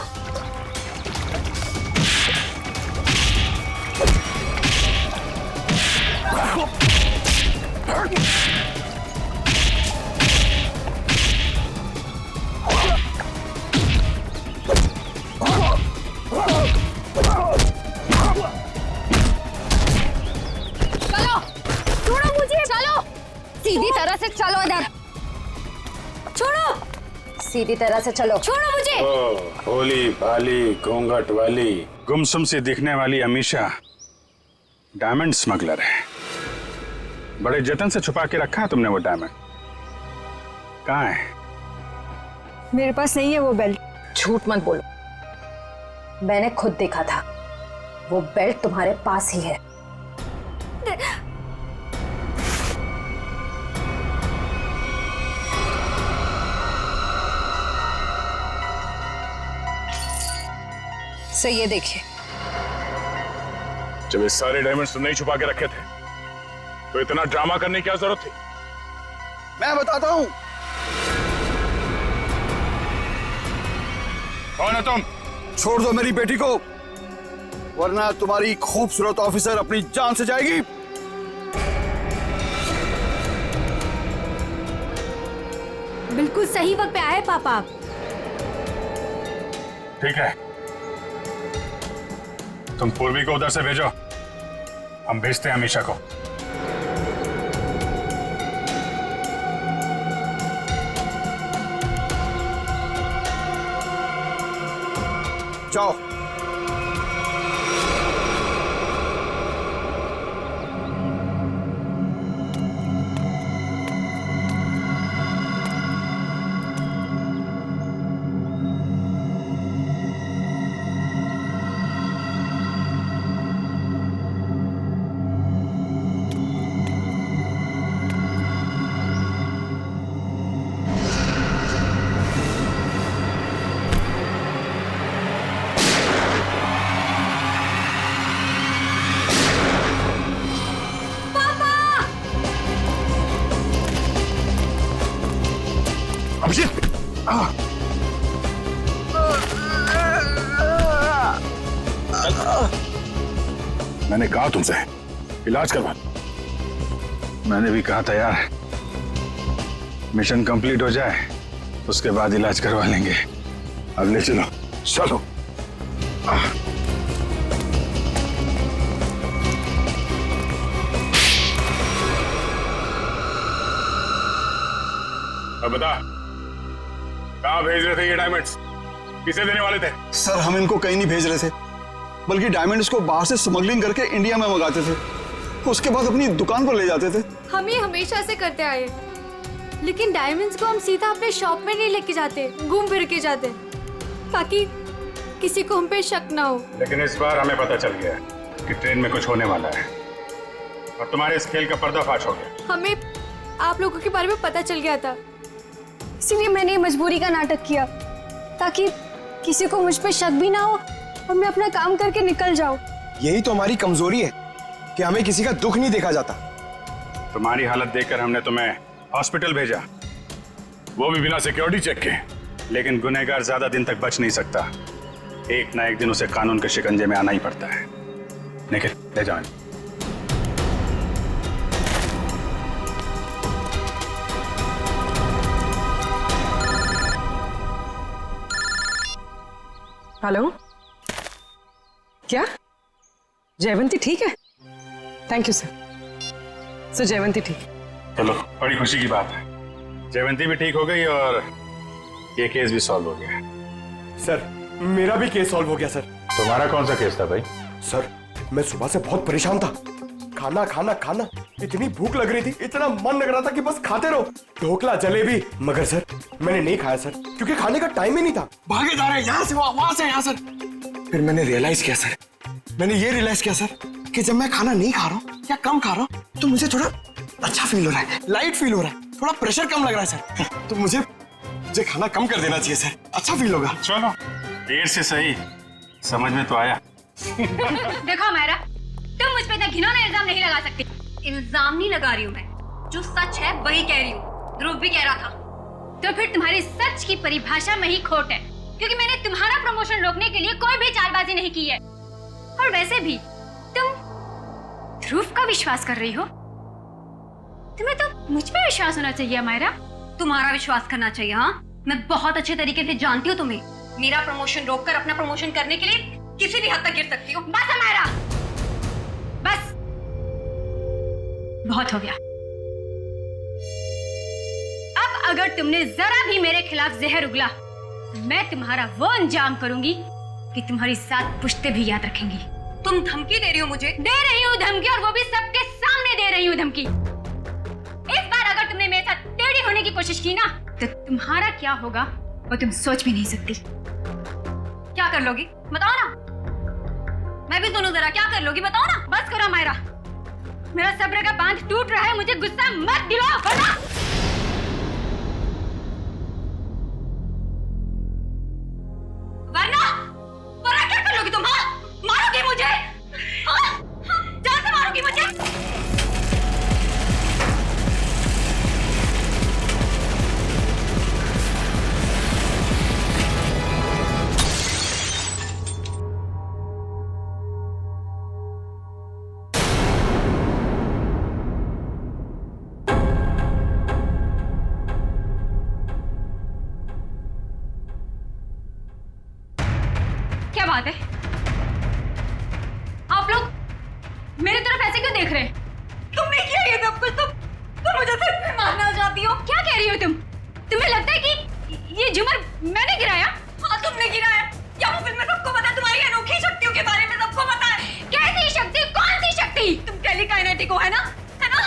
चलो, छोड़ो मुझे, चलो। सीधी तरह से चलो इधर। छोड़ो, सीधी तरह से चलो। छोड़ो मुझे। भोली भाली घूंघट वाली गुमसुम सी दिखने वाली अमीशा डायमंड स्मगलर है। बड़े जतन से छुपा के रखा है तुमने वो डायमंड। कहाँ है? मेरे पास नहीं है वो बेल्ट। झूठ मत बोलो, मैंने खुद देखा था। वो बेल्ट तुम्हारे पास ही है। सो ये देखिए। जब ये सारे डायमंड्स तुमने ही छुपा के रखे थे तो इतना ड्रामा करने की क्या जरूरत थी? मैं बताता हूँ। कौन है तुम? छोड़ दो मेरी बेटी को, वरना तुम्हारी खूबसूरत ऑफिसर अपनी जान से जाएगी। बिल्कुल सही वक्त पे आए पापा। ठीक है, तुम पूर्वी को उधर से भेजो, हम भेजते हैं अमीशा को। जाओ। मैंने कहा तुमसे इलाज करवा। मैंने भी कहा था यार, मिशन कंप्लीट हो जाए उसके बाद इलाज करवा लेंगे। अब ले चलो, चलो। अब बता, कहाँ भेज रहे थे ये डायमंड्स? किसे देने वाले थे? सर हम इनको कहीं नहीं भेज रहे थे, बल्कि डायमंड्स को बाहर से स्मगलिंग करके इंडिया में मंगाते थे, उसके बाद अपनी दुकान पर ले जाते थे। हम ये हमेशा से करते आए, लेकिन डायमंड्स को हम सीधा अपने शॉप में नहीं लेके जाते, घूम फिर के जाते, ताकि किसी को हम पे शक ना हो। लेकिन इस बार हमें पता चल गया कि ट्रेन में कुछ होने वाला है और तुम्हारे इस खेल का पर्दाफाश हो गया। हमें आप लोगों के बारे में पता चल गया था, इसीलिए मैंने मजबूरी का नाटक किया, ताकि किसी को मुझ पे शक भी ना हो और मैं अपना काम करके निकल जाऊं। यही तो हमारी कमजोरी है कि हमें किसी का दुख नहीं देखा जाता। तुम्हारी हालत देखकर हमने तुम्हें हॉस्पिटल भेजा, वो भी बिना सिक्योरिटी चेक के। लेकिन गुनहगार ज्यादा दिन तक बच नहीं सकता, एक ना एक दिन उसे कानून के शिकंजे में आना ही पड़ता है। निखिल, ले जाओ। हेलो, क्या जयवंती ठीक है? Thank you sir. So Jaywanti ठीक है। चलो, बड़ी खुशी की बात है, जयवंती भी ठीक हो गई और ये केस भी सॉल्व हो गया। सर मेरा भी केस सॉल्व हो गया। सर तुम्हारा कौन सा केस था भाई? सर मैं सुबह से बहुत परेशान था, खाना खाना खाना, इतनी भूख लग रही थी, इतना मन लग रहा था कि बस खाते रहो, ढोकला जलेबी, मगर सर मैंने नहीं खाया सर, क्योंकि खाने का टाइम ही नहीं था। भागे जा रहे हैं यहाँ से वहां से यहाँ सर। फिर मैंने रियलाइज किया सर, मैंने ये रियलाइज किया सर कि जब मैं खाना नहीं खा रहा हूँ या कम खा रहा हूँ तो मुझे थोड़ा अच्छा फील हो रहा है, लाइट फील हो रहा है, थोड़ा प्रेशर कम लग रहा है सर। तो मुझे खाना कम कर देना चाहिए सर, अच्छा फील होगा। चलो, देर से सही समझ में तो आया। देखो मेरा, तुम मुझ पे इतना घिनौना इल्जाम नहीं लगा सकती। इल्जाम नहीं लगा रही हूँ मैं, जो सच है वही कह रही हूँ। ध्रुव भी कह रहा था। तो फिर तुम्हारी सच की परिभाषा में ही खोट है, क्योंकि मैंने तुम्हारा प्रमोशन रोकने के लिए कोई भी चालबाजी नहीं की है। और वैसे भी तुम ध्रुव का विश्वास कर रही हो। तुम्हें तो मुझ पे विश्वास होना चाहिए अमायरा। तुम्हारा विश्वास करना चाहिए। हाँ, मैं बहुत अच्छे तरीके से जानती हूँ तुम्हें। मेरा प्रमोशन रोककर अपना प्रमोशन करने के लिए किसी भी हद तक गिर सकती हो। बस अमायरा, बस बहुत हो गया। अब अगर तुमने जरा भी मेरे खिलाफ जहर उगला तो मैं तुम्हारा वो अंजाम करूंगी कि तुम्हारी 7 पुश्तें भी याद रखेंगी। तुम धमकी दे रही हो मुझे? दे रही हूँ धमकी, और वो भी सबके सामने दे रही हूँ धमकी। इस बार अगर तुमने मेरे साथ टेढ़ी होने की कोशिश की ना, तो तुम्हारा क्या होगा वो तुम सोच भी नहीं सकती। क्या कर लोगी बताओ ना, मैं भी सुनूं जरा। क्या कर लोगी बताओ ना। बस करो मायरा, मेरा सब्र का बांध टूट रहा है। मुझे गुस्सा मत दिलाओ, वरना वरना क्या कर लोगी तुम? हाँ, मारोगी मुझे? हाँ, जान से मारोगी मुझे? क्या बात है? आप लोग मेरी तरफ ऐसे क्यों देख रहे हैं? तुमने किया ये सब कुछ? तुम मुझे सिर्फ में मारना चाहती हो? क्या कह रही हो तुम? तुम्हें लगता है कि ये झूमर मैंने गिराया? हाँ, तुमने गिराया। क्या वो फिल्म में सबको पता है? तुम्हारी अनोखी शक्तियों के बारे में सबको पता है। कैसी शक्ति? कौन सी शक्ति? तुम टेलीकाइनेटिक हो, है ना? है ना?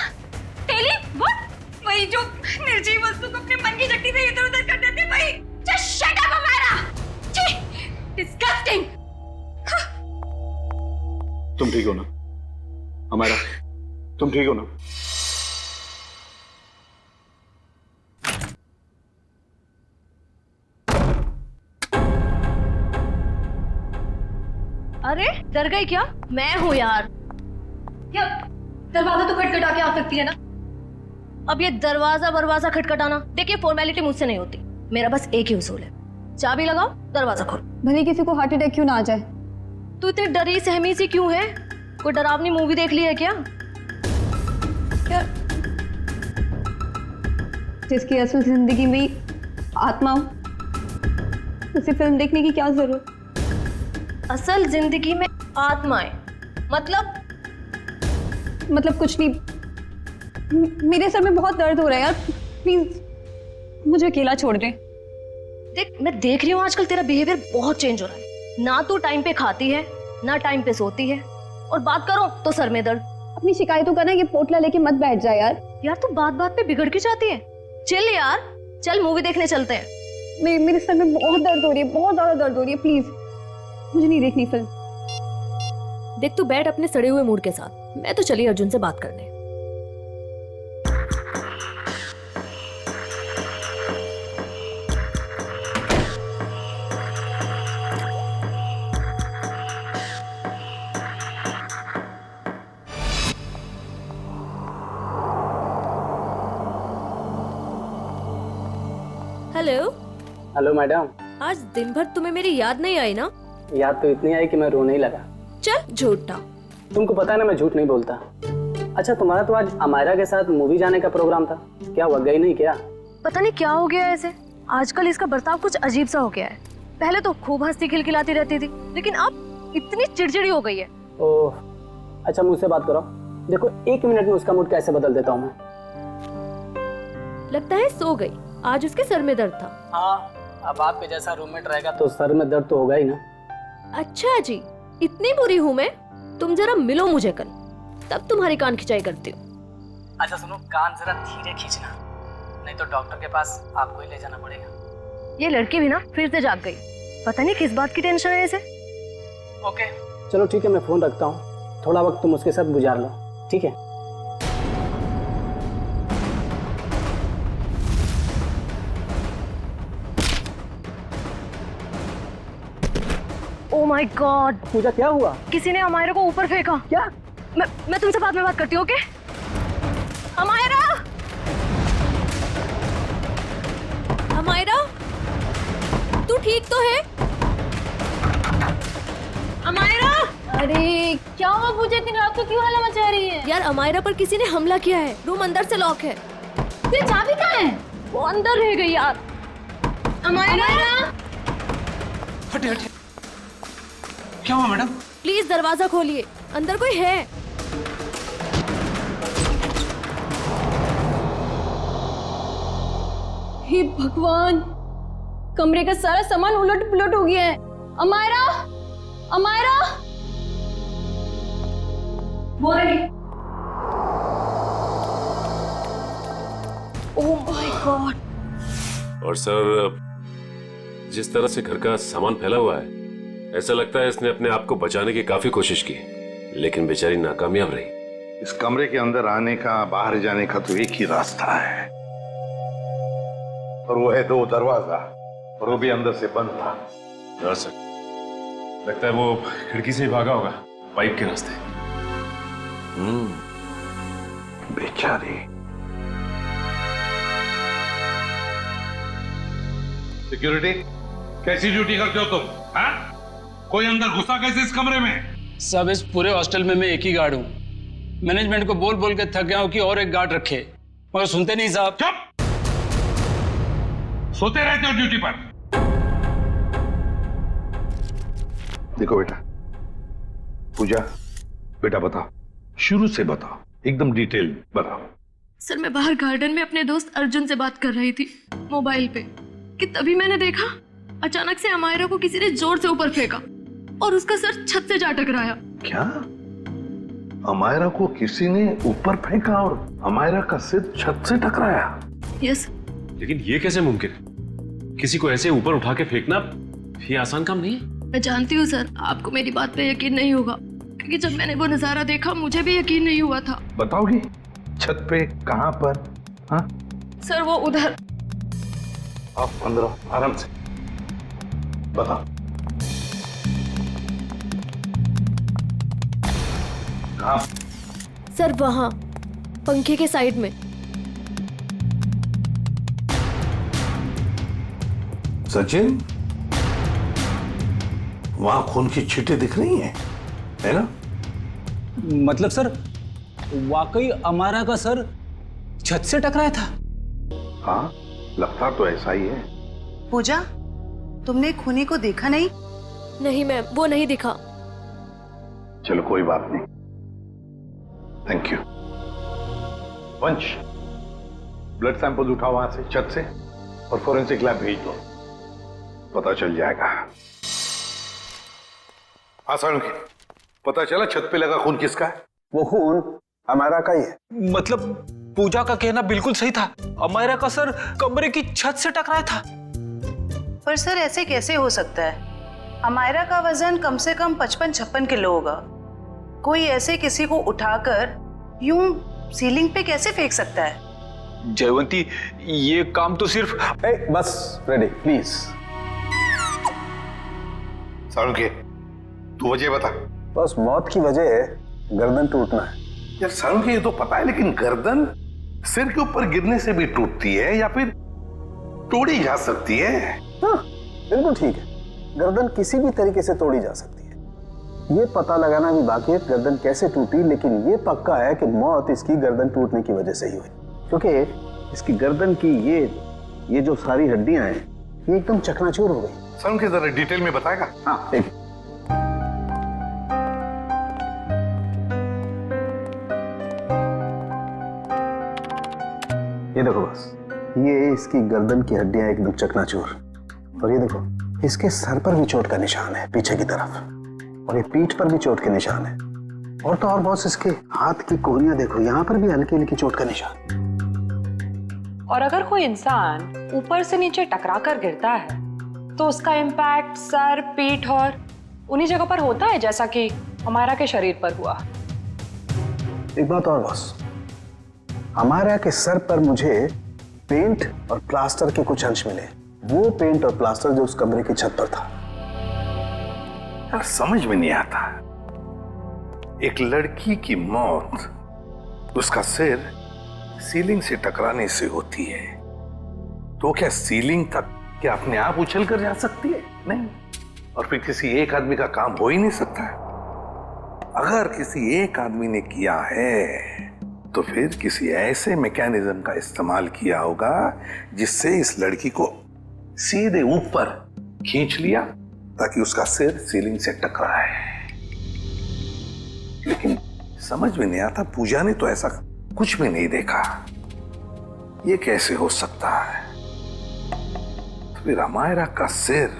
Tele what? वही जो निर्जीव वस्तु को अपने मन की शक्ति से इधर उधर कर देते, वही। Just shut up, Amayra! Disgusting! तुम ठीक हो ना अमायरा? तुम ठीक हो ना? अरे डर गई क्या? मैं हूँ यार। क्या दरवाजा तो खटखटा के आ सकती है ना? अब ये दरवाजा खटखटाना, देखिए फॉर्मेलिटी मुझसे नहीं होती। मेरा बस एक ही उसूल है, चाबी लगाओ, दरवाजा खोलो। भले किसी को हार्ट अटैक क्यों ना आ जाए। तू इतनी डरी सहमी सी क्यों है? कोई डरावनी मूवी देख ली है क्या? जिसकी असल जिंदगी में आत्मा हो, उसे फिल्म देखने की क्या जरूरत? असल जिंदगी में आत्माएं मतलब कुछ नहीं। मेरे सर में बहुत दर्द हो रहा है यार, प्लीज मुझे अकेला छोड़ दे। देख, मैं देख रही हूँ आजकल तेरा बिहेवियर बहुत चेंज हो रहा है। ना तू टाइम पे खाती है, ना टाइम पे सोती है, और बात करो तो सर में दर्द। अपनी शिकायतों का ना ये पोटला लेके मत बैठ जा यार। यार तू बात बात पे बिगड़ के जाती है। चल यार, चल मूवी देखने चलते हैं। मेरे सर में बहुत दर्द हो रही है, बहुत ज्यादा दर्द हो रही है। प्लीज मुझे नहीं देखनी फिल्म। देख, तू बैठ अपने सड़े हुए मूड के साथ। मैं तो चली अर्जुन से बात करने। हेलो। Hello madam. आज दिन भर तुम्हें मेरी याद नहीं आई ना? याद तो इतनी आई कि मैं रोने ही लगा। चल झूठा। तुमको पता है ना मैं झूठ नहीं बोलता। अच्छा, तुम्हारा तो आज अमायरा के साथ मूवी जाने का प्रोग्राम था, क्या हुआ, गई नहीं क्या? पता नहीं क्या हो गया है इसे। आजकल इसका बर्ताव कुछ अजीब सा हो गया है। पहले तो खूब हंसती खिलखिलाती रहती थी, लेकिन अब इतनी चिड़चिड़ी हो गई है। ओह, अच्छा मुझसे बात करो। देखो 1 मिनट में उसका मूड कैसे बदल देता हूँ मैं। लगता है सो गई। आज उसके सर में दर्द था। हाँ, अब आपके जैसा रूममेट रहेगा तो सर में दर्द तो होगा ही ना। अच्छा जी, इतनी बुरी हूँ मैं? तुम जरा मिलो मुझे कल, तब तुम्हारी कान खिंचाई करती हूँ। अच्छा सुनो, कान जरा धीरे खींचना, नहीं तो डॉक्टर के पास आपको ही ले जाना पड़ेगा। ये लड़की भी ना फिर से जाग गई। पता नहीं किस बात की टेंशन है इसे। ओके चलो ठीक है, मैं फोन रखता हूँ। थोड़ा वक्त तुम उसके साथ गुजार लो, ठीक है? ओह माय गॉड, पूजा क्या हुआ? किसी ने अमायरा को ऊपर फेंका। क्या? मैं तुमसे बाद में बात करती हूँ, ओके? अमायरा, अमायरा, तू ठीक तो है? अमायरा, अरे क्या हुआ पूजा, इतनी रात को क्यों हल्ला मचा रही है? यार अमायरा पर किसी ने हमला किया है, रूम अंदर से लॉक है। तेरी चाबी कहाँ है? वो अंदर रह गई यार। अमायरा, हटे हटे, क्या हुआ मैडम? प्लीज दरवाजा खोलिए, अंदर कोई है। हे भगवान, कमरे का सारा सामान उलट पुलट हो गया है। अमायरा, अमायरा, वो रही। Oh my God. और सर, जिस तरह से घर का सामान फैला हुआ है, ऐसा लगता है इसने अपने आप को बचाने की काफी कोशिश की, लेकिन बेचारी नाकामयाब रही। इस कमरे के अंदर आने का, बाहर जाने का तो एक ही रास्ता है, और वो है 2 दरवाजा, और वो भी अंदर से बंद था। हाँ सर, लगता है वो खिड़की से ही भागा होगा, पाइप के रास्ते। बेचारी। सिक्योरिटी, कैसी ड्यूटी करते हो तुम? हाँ? कोई अंदर घुसा कैसे इस कमरे में? सब इस पूरे हॉस्टल में मैं एक ही गार्ड हूँ। मैनेजमेंट को बोल बोल के थक गया हूँ कि और एक गार्ड रखे, मगर सुनते नहीं साहब। चुप! सोते रहते हो ड्यूटी पर। देखो बेटा, पूजा, बेटा बताओ, शुरू से बताओ, एकदम डिटेल बताओ। सर, मैं बाहर गार्डन में अपने दोस्त अर्जुन से बात कर रही थी मोबाइल पे, कि तभी मैंने देखा अचानक से अमायरा को किसी ने जोर से ऊपर फेंका और उसका सर छत से जा टकराया। क्या? अमायरा को किसी ने ऊपर फेंका और अमायरा का सिर छत से टकराया? यस। लेकिन ये कैसे मुमकिन है? किसी को ऐसे ऊपर उठा के फेंकना ये आसान काम नहीं है। मैं जानती हूँ सर, आपको मेरी बात पे यकीन नहीं होगा, क्योंकि जब मैंने वो नजारा देखा मुझे भी यकीन नहीं हुआ था। बताओगी छत पे कहां पर? हाँ सर, वो उधर। आप अंदर आराम से बताओ। कहां? सर वहां, पंखे के साइड में। सचिन, वहां खून की छींटें दिख रही हैं, है ना? मतलब सर, वाकई अमायरा का सर छत से टकराया था? हाँ, लगता तो ऐसा ही है। पूजा, तुमने खूनी को देखा नहीं? नहीं मैम, वो नहीं दिखा। चलो कोई बात नहीं, थैंक यू। वंश, ब्लड सैंपल उठाओ वहां से, छत से, और फोरेंसिक लैब भेज दो, पता चल जाएगा। हाँ सालुंकी, पता चला छत पे लगा खून किसका है? वो खून अमायरा का ही है। मतलब पूजा का कहना बिल्कुल सही था, अमायरा का सर कमरे की छत से टकराया था। पर सर ऐसे कैसे हो सकता है? अमायरा का वजन कम से कम 55-56 किलो होगा। कोई ऐसे किसी को उठाकर यूं सीलिंग पे कैसे फेंक सकता है? जयवंती, ये काम तो सिर्फ बस रेडी प्लीज। सालुंकी, तू वजह बता। बस मौत की वजह है गर्दन टूटना है। यार सालुंकी, ये तो पता है, लेकिन गर्दन सिर के ऊपर गिरने से भी टूटती है या फिर तोड़ी जा सकती है? हाँ, बिल्कुल ठीक है, गर्दन किसी भी तरीके से तोड़ी जा सकती है। ये पता लगाना भी बाकी है गर्दन कैसे टूटी, लेकिन ये पक्का है कि मौत इसकी गर्दन टूटने की वजह से ही हुई, क्योंकि इसकी गर्दन की ये जो सारी हड्डियां हैं ये एकदम चकनाचूर हो गई। सालुंकी जरा डिटेल में बताएगा? हाँ ठीक। ये देखो बस, ये इसकी गर्दन की हड्डियां एकदम चकनाचूर, और ये देखो इसके सर पर भी चोट का निशान है पीछे की तरफ, और ये पीठ पर भी चोट के निशान है, और तो और बॉस इसके हाथ की कोहनियां देखो, यहाँ पर भी हल्की हल्की चोट का निशान। और अगर कोई इंसान ऊपर से नीचे टकरा कर गिरता है तो उसका इम्पैक्ट सर, पीठ और उन्हीं जगह पर होता है जैसा कि अमायरा के शरीर पर हुआ। एक बात और बॉस, अमायरा के सर पर मुझे पेंट और प्लास्टर के कुछ अंश मिले। वो पेंट और प्लास्टर जो उस कमरे की छत पर था। यार समझ में नहीं आता, एक लड़की की मौत, उसका सिर सीलिंग से टकराने से होती है। तो क्या सीलिंग तक क्या अपने आप उछल कर जा सकती है? नहीं। और फिर किसी एक आदमी का काम हो ही नहीं सकता है। अगर किसी एक आदमी ने किया है तो फिर किसी ऐसे मैकेनिज्म का इस्तेमाल किया होगा जिससे इस लड़की को सीधे ऊपर खींच लिया ताकि उसका सिर सीलिंग से टकराए। लेकिन समझ में नहीं आता, पूजा ने तो ऐसा कुछ भी नहीं देखा। ये कैसे हो सकता है? तो फिर अमायरा का सिर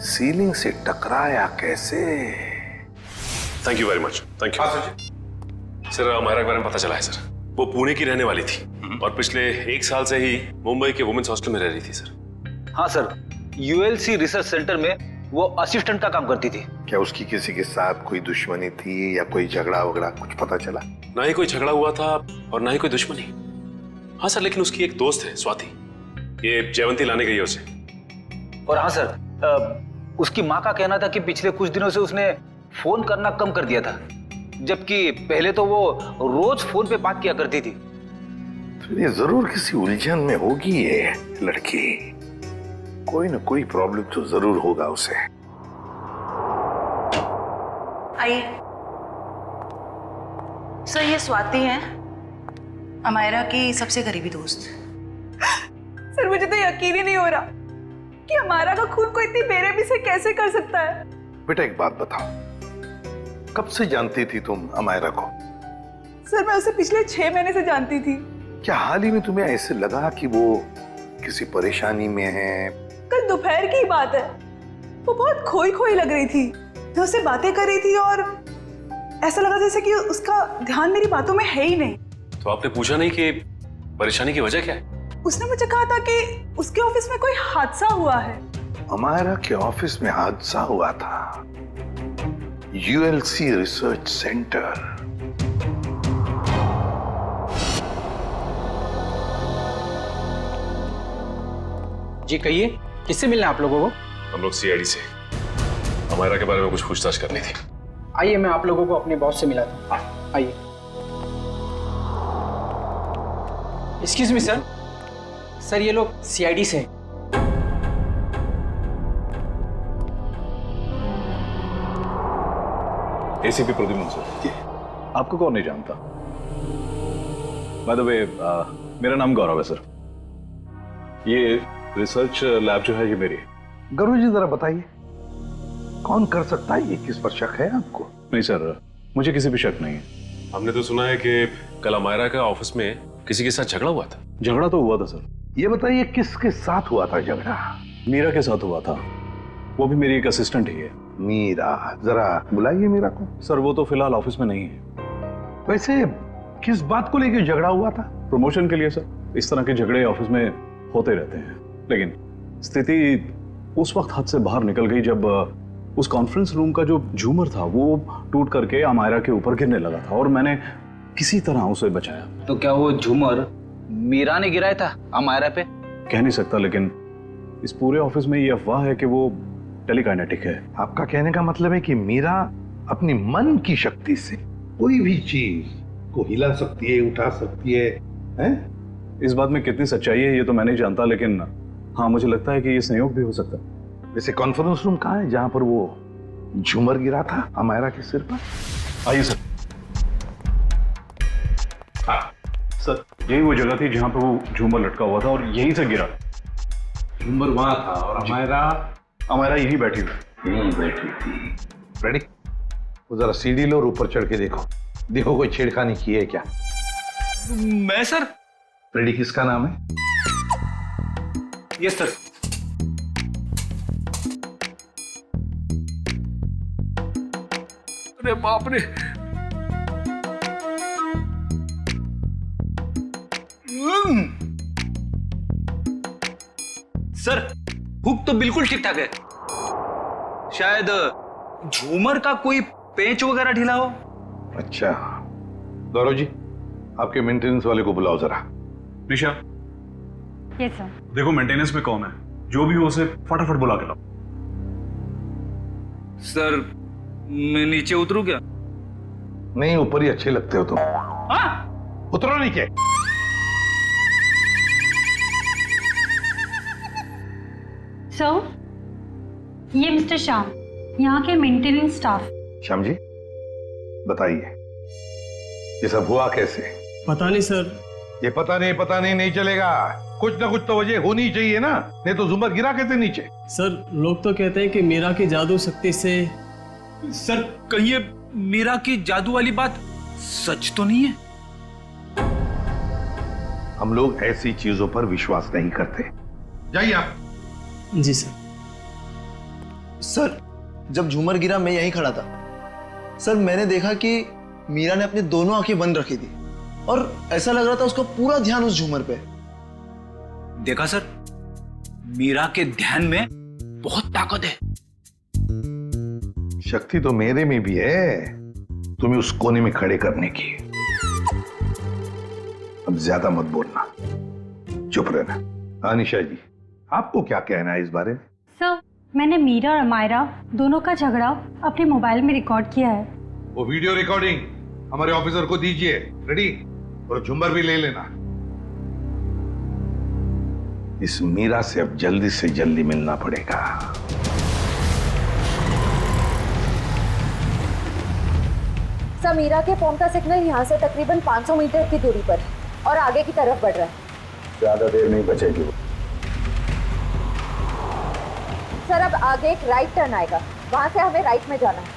सीलिंग से टकराया कैसे? Thank you very much. Thank you sir. Amaira के बारे में पता चला है सर। वो पुणे की रहने वाली थी और पिछले 1 साल से ही मुंबई के वुमेन्स हॉस्टल में रह रही थी सर। हाँ सर, यूएलसी रिसर्च सेंटर में वो असिस्टेंट का काम करती थी। क्या उसकी किसी के साथ कोई दुश्मनी थी या कोई झगड़ा वगड़ा कुछ पता चला? ना ही कोई झगड़ा हुआ था और ना ही कोई दुश्मनी। हाँ सर, लेकिन उसकी एक दोस्त है स्वाति, ये जयवंती लाने गई है उसे। और हाँ सर, उसकी माँ का कहना था कि पिछले कुछ दिनों से उसने फोन करना कम कर दिया था, जबकि पहले तो वो रोज फोन पे बात किया करती थी। तो ये जरूर किसी उलझन में होगी ये लड़की। कोई ना कोई प्रॉब्लम तो जरूर होगा उसे। आइए सर, ये स्वाति है, अमायरा की सबसे करीबी दोस्त। सर मुझे तो यकीन ही नहीं हो रहा कि हमारा का खून कोई इतनी बेरहमी से कैसे कर सकता है। बेटा एक बात बताओ, कब से जानती थी तुम अमायरा को? सर मैं उसे पिछले 6 महीने से जानती थी। क्या हाल ही में तुम्हें ऐसे लगा कि वो किसी परेशानी में है? कल दोपहर की बात है, वो बहुत खोई खोई लग रही थी। मैं उससे बातें कर रही थी और ऐसा लगा जैसे कि उसका ध्यान मेरी बातों में है ही नहीं। तो आपने पूछा नहीं कि परेशानी की वजह क्या है? उसने मुझे कहा था कि उसके ऑफिस में कोई हादसा हुआ है। अमायरा के ऑफिस में हादसा हुआ था? ULC research centre. जी कहिए, किससे मिलना है आप लोगों को? हम लोग सीआईडी से अमायरा के बारे में कुछ पूछताछ करनी थी। आइए, मैं आप लोगों को अपने बॉस से मिलाता हूं। आइए। Excuse me sir. सर ये लोग सीआईडी से हैं। ACP Pradyumna sir. आपको कौन नहीं जानता? बाय द वे, मेरा नाम गौरव है सर। ये रिसर्च लैब जो है ये मेरी है। गौरव जी जरा बताइए, कौन कर सकता है ये? किस पर शक है आपको? नहीं सर, मुझे किसी भी शक नहीं है। हमने तो सुना है कि कल अमायरा का ऑफिस में किसी के साथ झगड़ा हुआ था। झगड़ा तो हुआ था सर। ये बताइए किसके साथ हुआ था झगड़ा? मीरा के साथ हुआ था। वो भी मेरी एक असिस्टेंट ही है। मीरा, जरा बुलाइए मीरा को। सर वो तो फिलहाल ऑफिस में नहीं है। वैसे किस बात को लेकर झगड़ा हुआ था? प्रमोशन के लिए सर। इस तरह के झगड़े ऑफिस में होते रहते हैं, लेकिन स्थिति उस वक्त हाथ से बाहर निकल गई जब उस कॉन्फ्रेंस रूम का जो झूमर था वो टूट करके अमायरा के ऊपर गिरने लगा था और मैंने किसी तरह उसे बचाया। तो क्या वो झूमर मीरा ने गिराया था अमायरा पे? कह नहीं सकता, लेकिन इस पूरे ऑफिस में ये अफवाह है कि वो टेलीकाइनेटिक है। आपका कहने का मतलब है कि मीरा अपनी मन की शक्ति से कोई भी चीज को हिला सकती है, उठा सकती है, हैं? इस बात में कितनी सच्चाई है ये तो मैं नहीं जानता, लेकिन हाँ मुझे लगता है कि ये संयोग भी हो सकता है। वैसे कॉन्फ्रेंस रूम कहाँ है जहां पर वो झूमर गिरा था अमायरा के सिर पर? आइए सर। हाँ सर, यही वो जगह थी जहां पर वो झूमर लटका हुआ था और यहीं से गिरा। झूमर वहां था और अमायरा यहीं बैठी थी। रेडी? वो जरा सीढ़ी लो और ऊपर चढ़ के देखो, देखो कोई छेड़खानी की है क्या? मैं सर। रेडी, किसका नाम है? Yes sir. अरे बाप रे, सर हुक तो बिल्कुल ठीक ठाक है, शायद झूमर का कोई पेंच वगैरह ढीला हो। अच्छा गौरव जी, आपके मेंटेनेंस वाले को बुलाओ जरा। निशा। Yes sir. देखो मेंटेनेंस में कौन है, जो भी हो उसे फटाफट बुला के लाओ। सर मैं नीचे उतरूं क्या? नहीं, ऊपर ही अच्छे लगते हो तुम। हाँ? उतरो नीचे। सर, ये मिस्टर श्याम, यहाँ के मेंटेनेंस स्टाफ। श्याम जी, बताइए ये सब हुआ कैसे? पता नहीं सर। ये पता नहीं चलेगा। कुछ ना कुछ तो वजह होनी चाहिए ना, नहीं तो झूमर गिरा कैसे नीचे? सर, लोग तो कहते हैं कि मीरा की जादू शक्ति से। सर, कहीं ये मीरा की जादू वाली बात सच तो नहीं है? हम लोग ऐसी चीजों पर विश्वास नहीं करते। जाइए आप। जी सर। सर, जब झूमर गिरा मैं यहीं खड़ा था। सर, मैंने देखा कि मीरा ने अपनी दोनों आंखें बंद रखी थी और ऐसा लग रहा था उसका पूरा ध्यान उस झूमर पे। देखा सर, मीरा के ध्यान में बहुत ताकत है। शक्ति तो मेरे में भी है, तुम्हें उस कोने में खड़े करने की। अब ज्यादा मत बोलना, चुप रहना। अनिशा जी, आपको क्या कहना है इस बारे में? सर, मैंने मीरा और अमायरा दोनों का झगड़ा अपने मोबाइल में रिकॉर्ड किया है। वो वीडियो रिकॉर्डिंग हमारे ऑफिसर को दीजिए। रेडी? और झुम्बर भी ले लेना। इस मीरा से अब जल्दी से जल्दी मिलना पड़ेगा। सर, मीरा के फोन का सिग्नल यहाँ से तकरीबन 500 मीटर की दूरी पर है और आगे की तरफ बढ़ रहा है। ज्यादा देर नहीं बचेगी वो। सर, अब आगे एक राइट टर्न आएगा, वहां से हमें राइट में जाना है।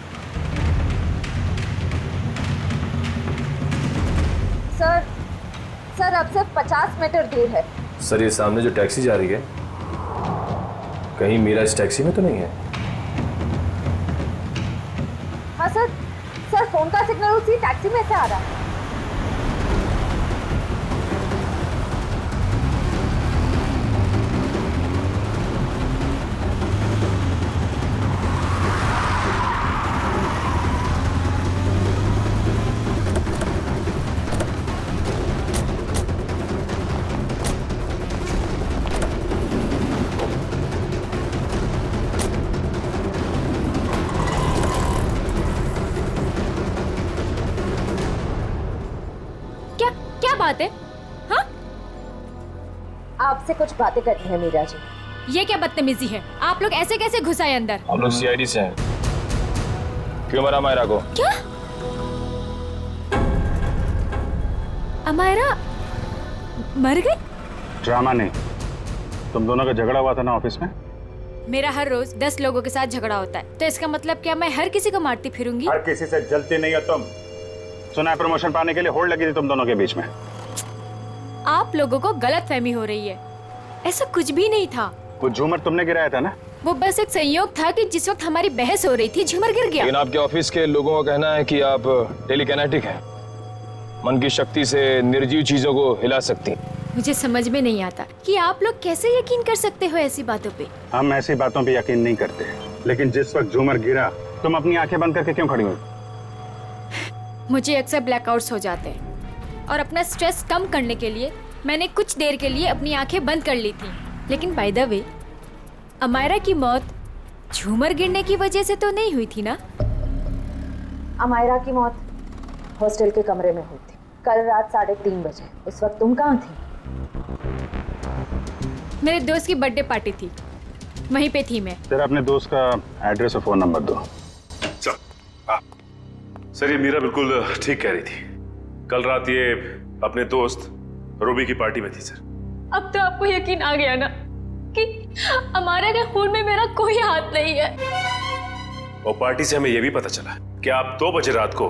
सर, अब सिर्फ 50 मीटर दूर है। सर, ये सामने जो टैक्सी जा रही है, कहीं मीरा इस टैक्सी में तो नहीं है? हाँ सर, फोन का सिग्नल उसी टैक्सी में से आ रहा है। बात है? हाँ? आपसे कुछ बातें करनी है मीरा जी। ये क्या बदतमीजी है? आप लोग ऐसे कैसे घुस आए अंदर? हम लोग सीआईडी से हैं। क्यों मरा अमायरा को? क्या? अमायरा मर गई? ड्रामा नहीं, तुम दोनों का झगड़ा हुआ था ना ऑफिस में। मेरा हर रोज 10 लोगों के साथ झगड़ा होता है, तो इसका मतलब क्या मैं हर किसी को मारती फिरूंगी? हर किसी से जलती नहीं हो तुम। सुना है प्रमोशन पाने के लिए होड़ लगी थी तुम दोनों के बीच में। आप लोगों को गलतफहमी हो रही है, ऐसा कुछ भी नहीं था। वो झूमर तुमने गिराया था ना? वो बस एक संयोग था कि जिस वक्त हमारी बहस हो रही थी झूमर गिर गया। लेकिन आपके ऑफिस के लोगों का कहना है कि आप टेलीकिनेटिक हैं, मन की शक्ति से निर्जीव चीजों को हिला सकती। मुझे समझ में नहीं आता कि आप लोग कैसे यकीन कर सकते हो ऐसी बातों पे। हम ऐसी बातों पे यकीन नहीं करते, लेकिन जिस वक्त झूमर गिरा तुम अपनी आंखें बंद करके क्यों खड़ी हुई? मुझे अक्सर ब्लैकआउट्स हो जाते हैं और अपना स्ट्रेस कम करने के लिए मैंने कुछ देर के लिए अपनी आंखें बंद कर ली थी। लेकिन बाय द वे, अमायरा की मौत झूमर गिरने की वजह से तो नहीं हुई थी ना? अमायरा की मौत हॉस्टल के कमरे में हुई थी कल रात 3:30 बजे। उस वक्त तुम कहाँ थी? मेरे दोस्त की बर्थडे पार्टी थी, वहीं पे थी मैं। जरा अपने दोस्त का एड्रेस और फोन नंबर दो। सर, ये मीरा बिल्कुल ठीक कह रही थी। कल रात ये अपने दोस्त रूबी की पार्टी में थी सर। अब तो आपको यकीन आ गया ना कि अमायरा के खून में मेरा कोई हाथ नहीं है। और पार्टी से हमें यह भी पता चला कि आप 2 बजे रात को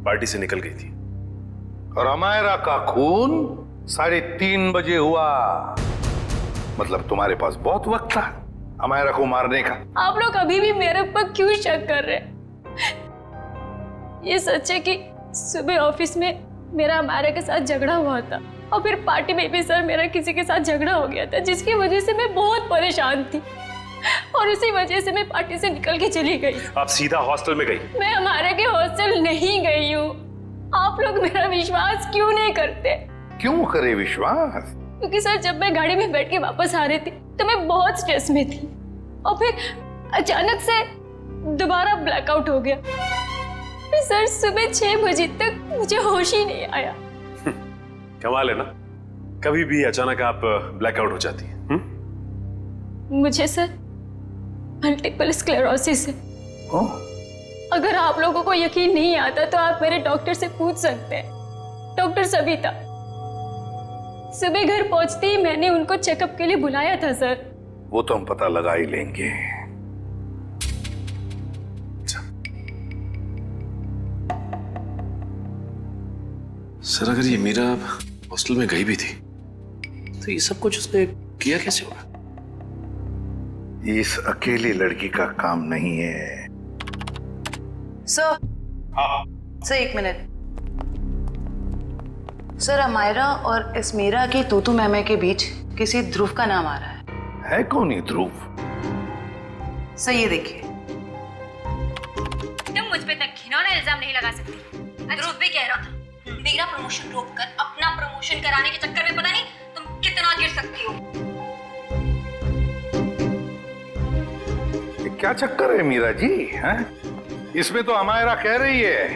पार्टी से निकल गई थी। और अमायरा का खून 3:30 बजे हुआ। मतलब तुम्हारे पास बहुत वक्त था अमायरा को मारने का। आप लोग अभी भी मेरे ऊपर क्यों शक कर रहे हैं? ये सच है कि सुबह ऑफिस में मेरा अमायरा के साथ झगड़ा हुआ था और फिर पार्टी में भी सर मेरा किसी के साथ झगड़ा हो गया था, जिसकी वजह से मैं बहुत परेशान थी और उसी वजह से मैं पार्टी से निकल के चली गई। आप सीधा हॉस्टल में गई? मैं अमायरा के हॉस्टल नहीं गई हूँ। आप लोग मेरा विश्वास क्यों नहीं करते? क्यों करे विश्वास? क्योंकि सर जब मैं गाड़ी में बैठ के वापस आ रही थी तो मैं बहुत स्ट्रेस में थी और फिर अचानक से दोबारा ब्लैकआउट हो गया। सर सुबह 6 बजे तक मुझे होश ही नहीं आया। कमाल है ना, कभी भी अचानक आप ब्लैकआउट हो जाती हैं। मुझे सर मल्टीपल स्क्लेरोसिस है। अगर आप लोगों को यकीन नहीं आता तो आप मेरे डॉक्टर से पूछ सकते हैं, डॉक्टर सबिता। सुबह घर पहुंचते ही मैंने उनको चेकअप के लिए बुलाया था सर। वो तो हम पता लगा ही लेंगे। सर अगर ये मीरा हॉस्टल में गई भी थी तो ये सब कुछ उसने किया कैसे होगा? इस अकेली लड़की का काम नहीं है। सर, सर एक मिनट। सर, अमायरा और इस मीरा की तूतू मैमे के बीच किसी ध्रुव का नाम आ रहा है कौन ये ध्रुव? सर ये देखिए। तुम मुझ पे तक घिनौना इल्जाम नहीं लगा सकती। ध्रुव भी कह रहा था मेरा प्रमोशन रोककर अपना प्रमोशन कराने के चक्कर में पता नहीं तुम कितना गिर सकती हो। ये क्या चक्कर है मीरा जी? हैं? इसमें तो अमायरा कह रही है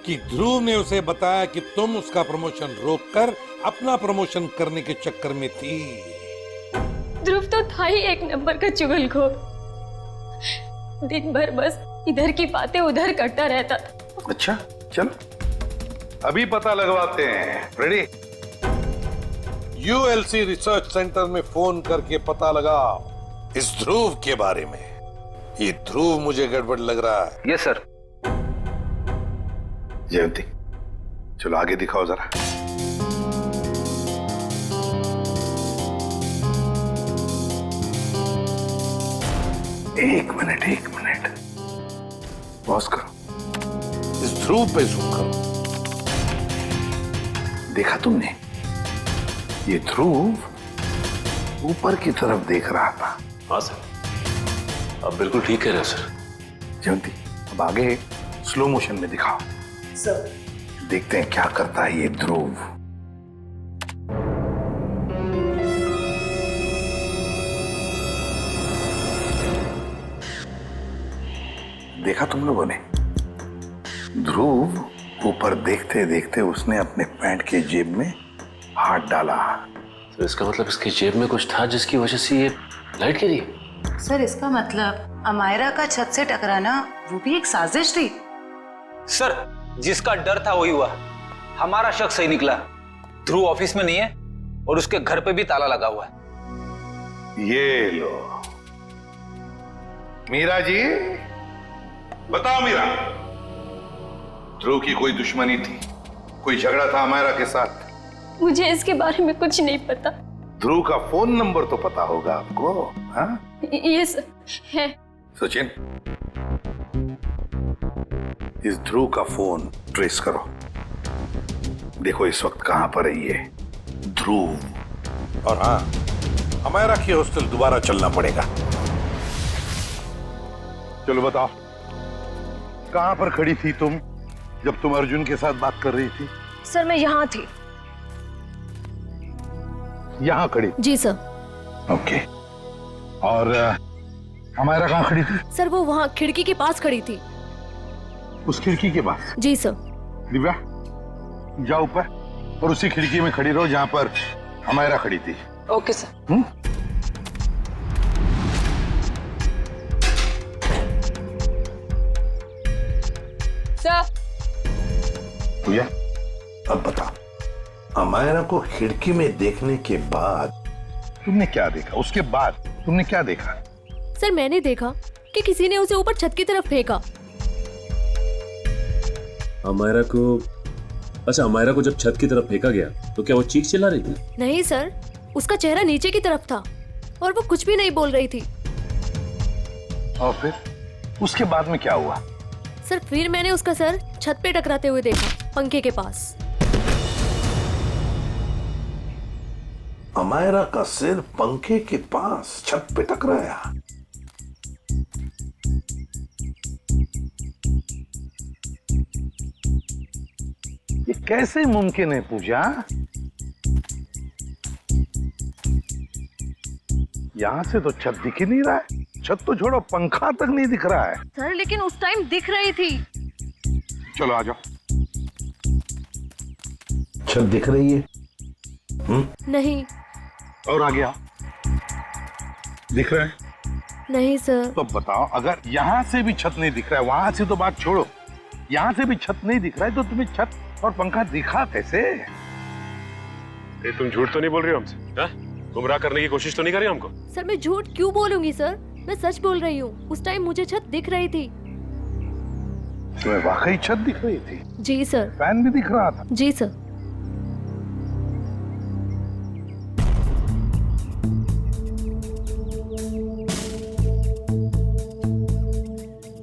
कि ध्रुव ने उसे बताया कि तुम उसका प्रमोशन रोककर अपना प्रमोशन करने के चक्कर में थी। ध्रुव तो था ही एक नंबर का चुगलखोर। दिन भर बस इधर की बातें उधर करता रहता था। अच्छा चल अभी पता लगवाते हैं। रेडी? यूएलसी रिसर्च सेंटर में फोन करके पता लगाओ इस ध्रुव के बारे में। ये ध्रुव मुझे गड़बड़ लग रहा है। Yes sir. जयंती चलो आगे दिखाओ जरा। एक मिनट पॉज करो। इस ध्रुव पे जूम करो। देखा तुमने? ये ध्रुव ऊपर की तरफ देख रहा था। हाँ सर, आप बिल्कुल ठीक कह रहे हो सर। जयंती अब आगे स्लो मोशन में दिखाओ। सर देखते हैं क्या करता है ये ध्रुव। देखा तुम लोगों ने? ध्रुव ऊपर देखते देखते उसने अपने पैंट के जेब में हाथ डाला। तो इसका मतलब इसकी जेब में कुछ था जिसकी वजह से ये लाइट गिरी। सर इसका मतलब अमायरा का छत से टकराना वो भी एक साजिश थी। सर जिसका डर था वही हुआ। हमारा शक सही निकला। ध्रुव ऑफिस में नहीं है और उसके घर पे भी ताला लगा हुआ है। ये लो मीरा जी, बताओ मीरा, ध्रुव की कोई दुश्मनी थी? कोई झगड़ा था अमायरा के साथ? मुझे इसके बारे में कुछ नहीं पता। ध्रुव का फोन नंबर तो पता होगा आपको? हाँ? ये है। सचिन इस ध्रुव का फोन ट्रेस करो। देखो इस वक्त कहां पर है ये ध्रुव। और हाँ, अमायरा की हॉस्टल दोबारा चलना पड़ेगा। चलो बताओ कहां पर खड़ी थी तुम जब तुम अर्जुन के साथ बात कर रही थी? सर मैं यहाँ थी। यहां खड़ी? जी सर। ओके। और अमायरा कहां खड़ी थी? सर वो वहाँ खिड़की के पास खड़ी थी। उस खिड़की के पास? जी सर। दिव्या जाओ ऊपर और उसी खिड़की में खड़ी रहो जहां पर अमायरा खड़ी थी। Okay sir. सर भैया अब बताओ, अमायरा को खिड़की में देखने के बाद तुमने क्या देखा? उसके बाद तुमने क्या देखा? सर मैंने देखा कि किसी ने उसे ऊपर छत की तरफ फेंका। अमायरा को, अच्छा अमायरा को जब छत की तरफ फेंका गया तो क्या वो चीख चिल्ला रही थी? नहीं सर, उसका चेहरा नीचे की तरफ था और वो कुछ भी नहीं बोल रही थी। और फिर उसके बाद में क्या हुआ? सर फिर मैंने उसका सर छत पे टकराते हुए देखा, पंखे के पास। अमायरा का सिर पंखे के पास छत पे टकराया। ये कैसे मुमकिन है पूजा? यहां से तो छत दिख ही नहीं रहा है। छत तो छोड़ो, पंखा तक नहीं दिख रहा है। सर लेकिन उस टाइम दिख रही थी। चलो आ जाओ। छत दिख रही है, नहीं। और आ गया दिख रहा है? नहीं सर। तो बताओ, अगर यहाँ से भी छत नहीं दिख रहा है, वहां से तो बात छोड़ो, यहाँ से भी छत नहीं दिख रहा है, तो तुम्हें छत और पंखा दिखा कैसे? ये तुम झूठ तो नहीं बोल रही हो हमसे? हाँ? गुमराह करने की कोशिश तो नहीं कर रही हमको? सर मैं झूठ क्यों बोलूंगी सर, मैं सच बोल रही हूँ। उस टाइम मुझे छत दिख रही थी। तुम्हें वाकई छत दिख रही थी? जी सर। फैन भी दिख रहा था? जी सर।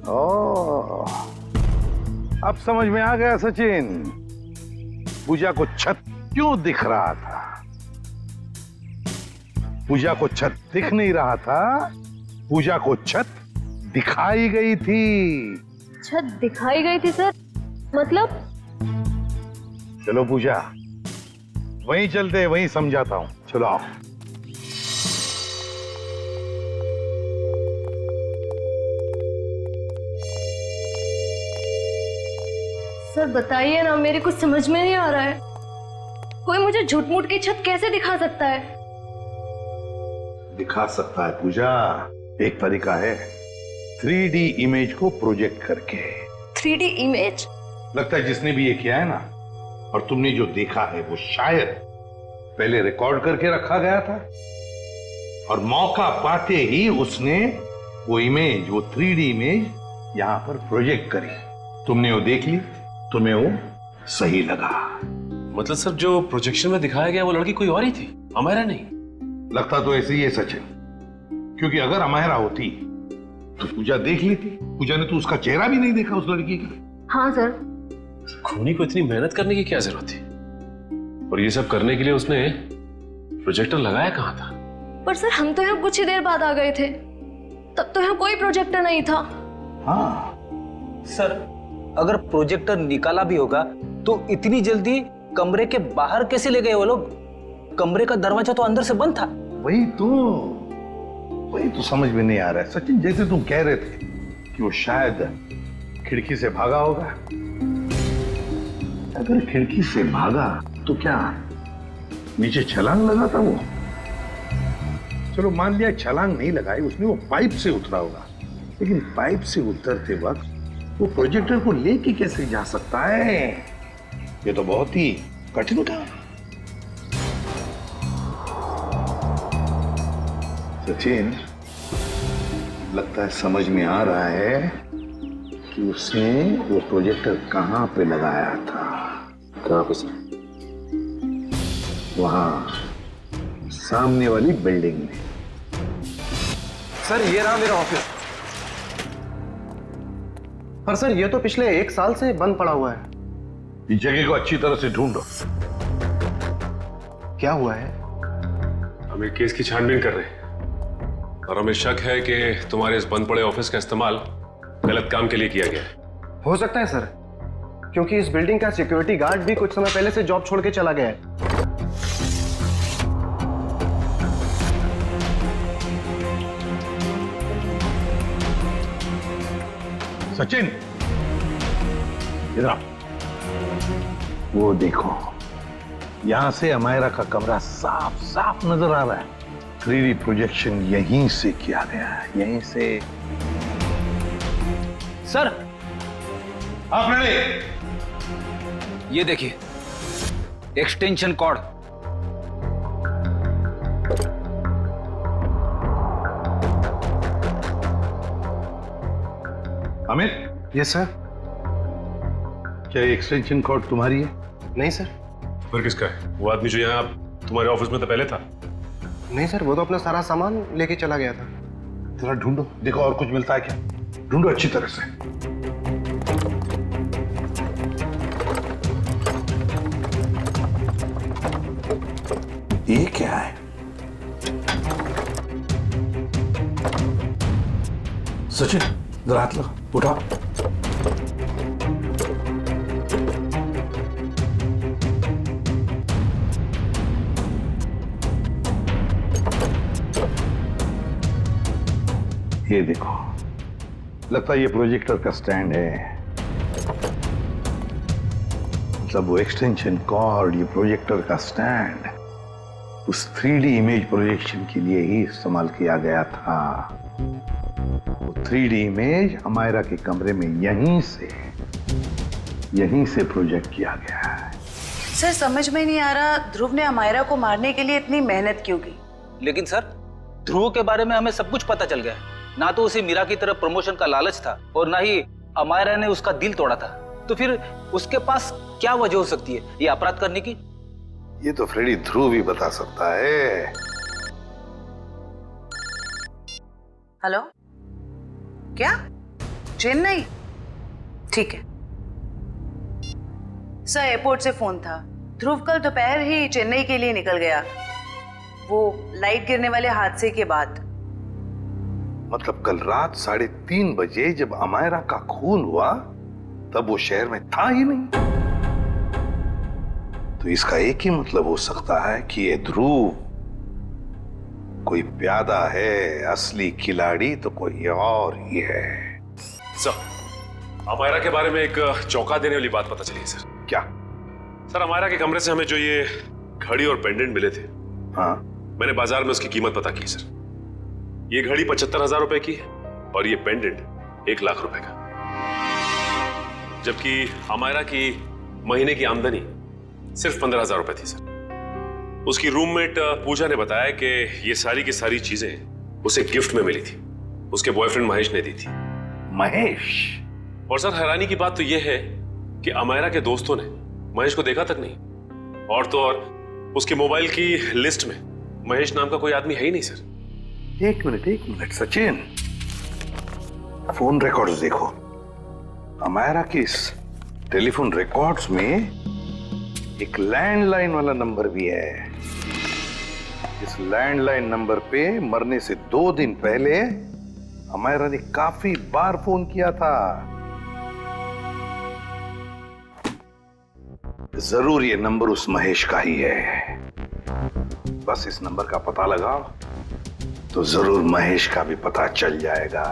ओह, अब समझ में आ गया सचिन, पूजा को छत क्यों दिख रहा था। पूजा को छत दिख नहीं रहा था, पूजा को छत दिखाई गई थी। छत दिखाई गई थी सर? मतलब? चलो पूजा, वहीं चलते, वहीं समझाता हूं, चलो आओ। सर बताइए ना, मेरे कुछ समझ में नहीं आ रहा है। कोई मुझे झूठ मूठ की छत कैसे दिखा सकता है? दिखा सकता है पूजा, एक तरीका है, 3D इमेज को प्रोजेक्ट करके। 3D image? लगता है जिसने भी ये किया है ना, और तुमने जो देखा है वो शायद पहले रिकॉर्ड करके रखा गया था, और मौका पाते ही उसने वो इमेज, वो 3D इमेज यहां पर प्रोजेक्ट करी। तुमने वो देख ली, तुम्हें वो सही लगा। मतलब सर जो प्रोजेक्शन में दिखाया गया वो लड़की कोई और ही थी, अमायरा नहीं? लगता तो ऐसे ही है सचिन, क्योंकि अगर अमायरा होती तो पूजा देख लेती। पूजा ने तो उसका चेहरा भी नहीं देखा उस लड़की का। हाँ सर। खूनी को इतनी मेहनत करने की क्या जरूरत थी? और ये सब करने के लिए उसने प्रोजेक्टर लगाया कहाँ था? पर सर हम तो यहाँ कुछ ही देर बाद आ गए थे, तब तो यहाँ कोई प्रोजेक्टर नहीं था। हाँ सर, अगर प्रोजेक्टर निकाला भी होगा तो इतनी जल्दी कमरे के बाहर कैसे ले गए वो लोग? कमरे का दरवाजा तो अंदर से बंद था। वही तो समझ में नहीं आ रहा है सचिन। जैसे तुम कह रहे थे कि वो शायद खिड़की से भागा होगा, अगर खिड़की से भागा तो क्या नीचे छलांग लगा था वो? चलो मान लिया छलांग नहीं लगाई उसने, वो पाइप से उतरा होगा, लेकिन पाइप से उतरते वक्त वो प्रोजेक्टर को लेके कैसे जा सकता है? ये तो बहुत ही कठिन काम। सचिन, लगता है समझ में आ रहा है कि उसने वो प्रोजेक्टर कहां पे लगाया था। कहां पे सर? वहां सामने वाली बिल्डिंग में। सर ये रहा मेरा ऑफिस। पर सर ये तो पिछले 1 साल से बंद पड़ा हुआ है। इस जगह को अच्छी तरह से ढूंढो। क्या हुआ है? हम एक केस की छानबीन कर रहे हैं और हमें शक है कि तुम्हारे इस बंद पड़े ऑफिस का इस्तेमाल गलत काम के लिए किया गया है। हो सकता है सर, क्योंकि इस बिल्डिंग का सिक्योरिटी गार्ड भी कुछ समय पहले से जॉब छोड़ के चला गया है। सचिन इधर आओ। वो देखो, यहां से अमायरा का कमरा साफ साफ नजर आ रहा है। 3D प्रोजेक्शन यहीं से किया गया है, यहीं से। सर आप रेडी? ये देखिए extension cord. Amit. Yes sir. क्या ये एक्सटेंशन कॉर्ड तुम्हारी है? नहीं सर। फिर किसका है? वो आदमी जो यहाँ तुम्हारे ऑफिस में तो पहले था? नहीं सर, वो तो अपना सारा सामान लेके चला गया था। जरा ढूंढो, देखो और कुछ मिलता है क्या। ढूंढो अच्छी तरह से। ये क्या है? सचिन जरा हाथ लगा, उठा। ये देखो, लगता है ये प्रोजेक्टर का स्टैंड है। मतलब वो एक्सटेंशन कॉर्ड, ये प्रोजेक्टर का स्टैंड, उस 3D इमेज प्रोजेक्शन के लिए ही इस्तेमाल किया गया था। वो 3D इमेज अमायरा के कमरे में यहीं से प्रोजेक्ट किया गया है। सर समझ में नहीं आ रहा ध्रुव ने अमायरा को मारने के लिए इतनी मेहनत क्यों की। लेकिन सर, ध्रुव के बारे में हमें सब कुछ पता चल गया। ना तो उसे मीरा की तरफ प्रमोशन का लालच था और ना ही अमायरा ने उसका दिल तोड़ा था। तो फिर उसके पास क्या वजह हो सकती है ये अपराध करने की? ये तो फ्रेडी ध्रुव ही बता सकता है। हेलो, क्या चेन्नई? ठीक है सर, एयरपोर्ट से फोन था। ध्रुव कल दोपहर ही चेन्नई के लिए निकल गया, वो लाइट गिरने वाले हादसे के बाद। मतलब कल रात 3:30 बजे जब अमायरा का खून हुआ तब वो शहर में था ही नहीं। तो इसका एक ही मतलब हो सकता है कि ये ध्रुव कोई प्यादा है, असली खिलाड़ी तो कोई और ही है। सर, अमायरा के बारे में एक चौंका देने वाली बात पता चली है सर। क्या? सर, अमायरा के कमरे से हमें जो ये घड़ी और पेंडेंट मिले थे, हाँ, मैंने बाजार में उसकी कीमत पता की सर। ये घड़ी 75,000 रुपए की है और ये पेंडेंट 1 लाख रुपए का। जबकि अमायरा की महीने की आमदनी सिर्फ 15,000 रुपए थी सर। उसकी रूममेट पूजा ने बताया कि ये सारी की सारी चीजें उसे गिफ्ट में मिली थी, उसके बॉयफ्रेंड महेश ने दी थी। महेश? और सर, हैरानी की बात तो यह है कि अमायरा के दोस्तों ने महेश को देखा तक नहीं। और तो और उसके मोबाइल की लिस्ट में महेश नाम का कोई आदमी है ही नहीं सर। एक मिनट सचिन, फोन रिकॉर्ड्स देखो। अमायरा के इस टेलीफोन रिकॉर्ड्स में एक लैंडलाइन वाला नंबर भी है। इस लैंडलाइन नंबर पे मरने से 2 दिन पहले अमायरा ने काफी बार फोन किया था। जरूर ये नंबर उस महेश का ही है। बस इस नंबर का पता लगाओ तो जरूर महेश का भी पता चल जाएगा।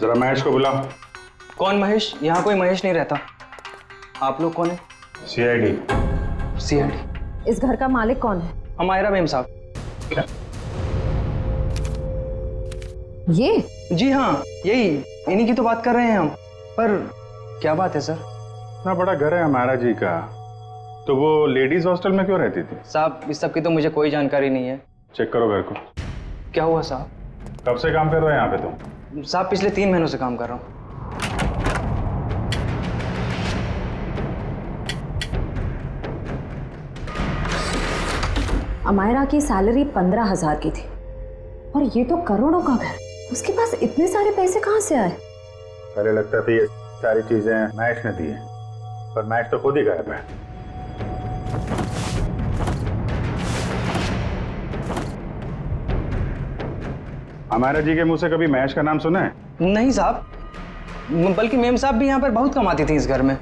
जरा महेश को बुलाओ। कौन महेश? यहाँ कोई महेश नहीं रहता। आप लोग कौन है? सीआईडी। इस घर का मालिक कौन है? अमायरा मैम साहब। ये? जी हाँ, यही, इन्हीं की तो बात कर रहे हैं हम। पर क्या बात है सर? इतना बड़ा घर है अमायरा जी का, तो वो लेडीज हॉस्टल में क्यों रहती थी? साहब, इस सब की तो मुझे कोई जानकारी नहीं है। चेक करो घर को। क्या हुआ साहब? कब से काम कर रहे हैं यहाँ पे तुम? साहब, पिछले 3 महीनों से काम कर रहा हूँ। अमायरा की सैलरी 15,000 की थी और ये तो करोड़ों का घर। उसके पास इतने सारे पैसे कहाँ से आए? पहले लगता था ये सारी चीजें महेश ने दी है, पर महेश तो खुद ही गायब है। अमायरा जी के मुंह से कभी महेश का नाम सुना है? नहीं साहब, बल्कि मेम साहब भी यहाँ पर बहुत कमाती थी इस घर में।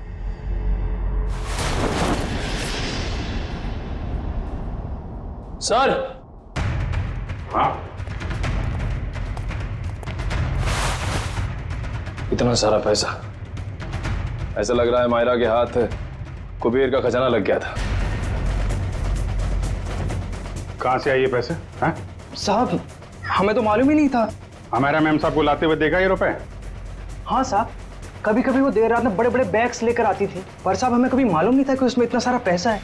सर। हाँ? इतना सारा पैसा, ऐसा लग रहा है मायरा के हाथ कुबेर का खजाना लग गया था। कहाँ से आए ये पैसे? हाँ? साहब, हमें तो मालूम ही नहीं था। अमायरा मैम साहब को लाते हुए देखा ये रुपए? हाँ साहब, कभी कभी वो देर रात में बड़े बड़े बैग्स लेकर आती थी, पर साहब हमें कभी मालूम नहीं था कि उसमें इतना सारा पैसा है।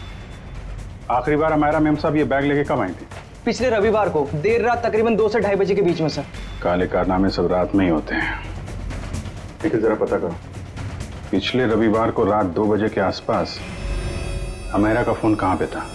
आखिरी बार अमायरा मैम साहब ये बैग लेके कब आई थी? पिछले रविवार को देर रात तकरीबन 2 से 2:30 बजे के बीच में सर। काले कारनामे सब रात में ही होते हैं। लेकिन जरा पता करो, पिछले रविवार को रात 2 बजे के आसपास अमायरा का फोन कहाँ पे था?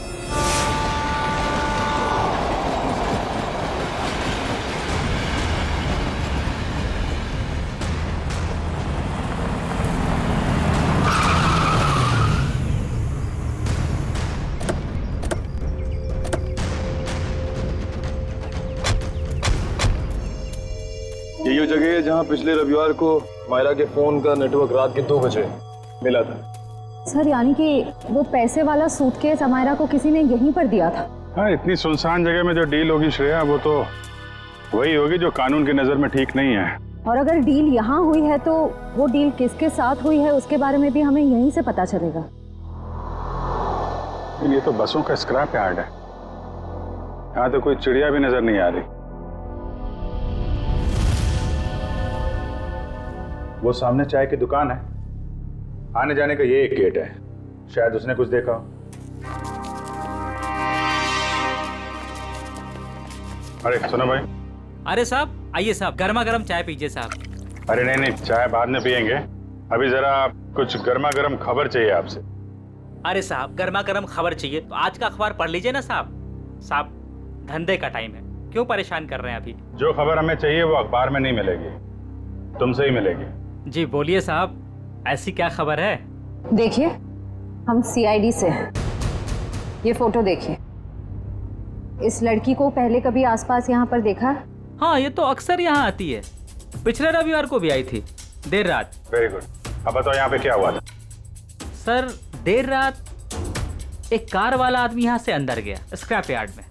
यही वो जगह है जहाँ पिछले रविवार को मायरा के फोन का नेटवर्क रात के 2 बजे मिला था। सर, यानी कि वो पैसे वाला सूटकेस अमायरा को किसी ने यहीं पर दिया था? हाँ, इतनी सुनसान जगह में जो डील होगी श्रेया, वो तो वही होगी जो कानून की नजर में ठीक नहीं है। और अगर डील यहाँ हुई है तो वो डील किसके साथ हुई है उसके बारे में भी हमें यहीं से पता चलेगा। ये तो बसों का स्क्रैप यार्ड है, यहाँ तो कोई चिड़िया भी नजर नहीं आ रही। वो सामने चाय की दुकान है, आने जाने का ये एक गेट है, शायद उसने कुछ देखा हो। अरे सुनो भाई। अरे साहब आइए साहब, गर्मा गर्म चाय पीजिए साहब। अरे नहीं, चाय बाद में पियेंगे, अभी जरा कुछ गर्मा गर्म खबर चाहिए आपसे। अरे साहब गर्मा गर्म खबर चाहिए तो आज का अखबार पढ़ लीजिए ना साहब। साहब धंधे का टाइम है, क्यों परेशान कर रहे हैं अभी। जो खबर हमें चाहिए वो अखबार में नहीं मिलेगी, तुमसे ही मिलेगी। जी बोलिए साहब, ऐसी क्या खबर है। देखिए हम सीआईडी से हैं, ये फोटो देखिए। इस लड़की को पहले कभी आसपास यहाँ पर देखा? हाँ ये तो अक्सर यहाँ आती है, पिछले रविवार को भी आई थी देर रात। वेरी गुड, अब बताओ यहाँ पे क्या हुआ था। सर देर रात एक कार वाला आदमी यहाँ से अंदर गया स्क्रैप यार्ड में,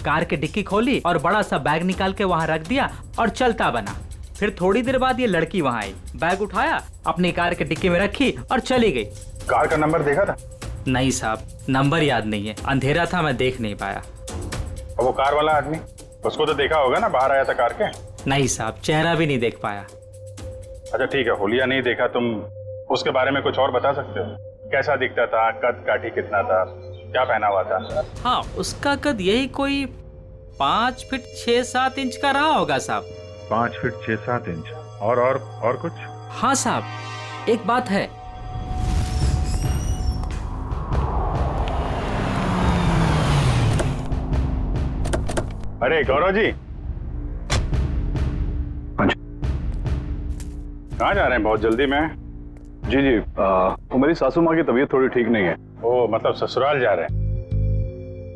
कार की डिक्की खोली और बड़ा सा बैग निकाल के वहां रख दिया और चलता बना। फिर थोड़ी देर बाद ये लड़की वहां आई, बैग उठाया, अपनी कार की डिक्की में रखी और चली गई। कार का नंबर देखा था? नहीं साहब, नंबर याद नहीं है, अंधेरा था, मैं देख नहीं पाया। और वो कार वाला आदमी, उसको तो देखा होगा ना, बाहर आया था कार के? नहीं साहब, चेहरा भी नहीं देख पाया। अच्छा ठीक है, होलिया नहीं देखा, तुम उसके बारे में कुछ और बता सकते हो? कैसा दिखता था, कद काठी कितना था, क्या पहना हुआ था? हाँ उसका कद यही कोई 5 फीट 6-7 इंच का रहा होगा साहब। 5 फीट 6-7 इंच। और कुछ? हाँ साहब एक बात है, अरे गौरव जी, कहाँ जा रहे हैं बहुत जल्दी में? जी जी, वो मेरी सासू माँ की तबीयत थोड़ी ठीक नहीं है। ओ मतलब ससुराल जा रहे हैं?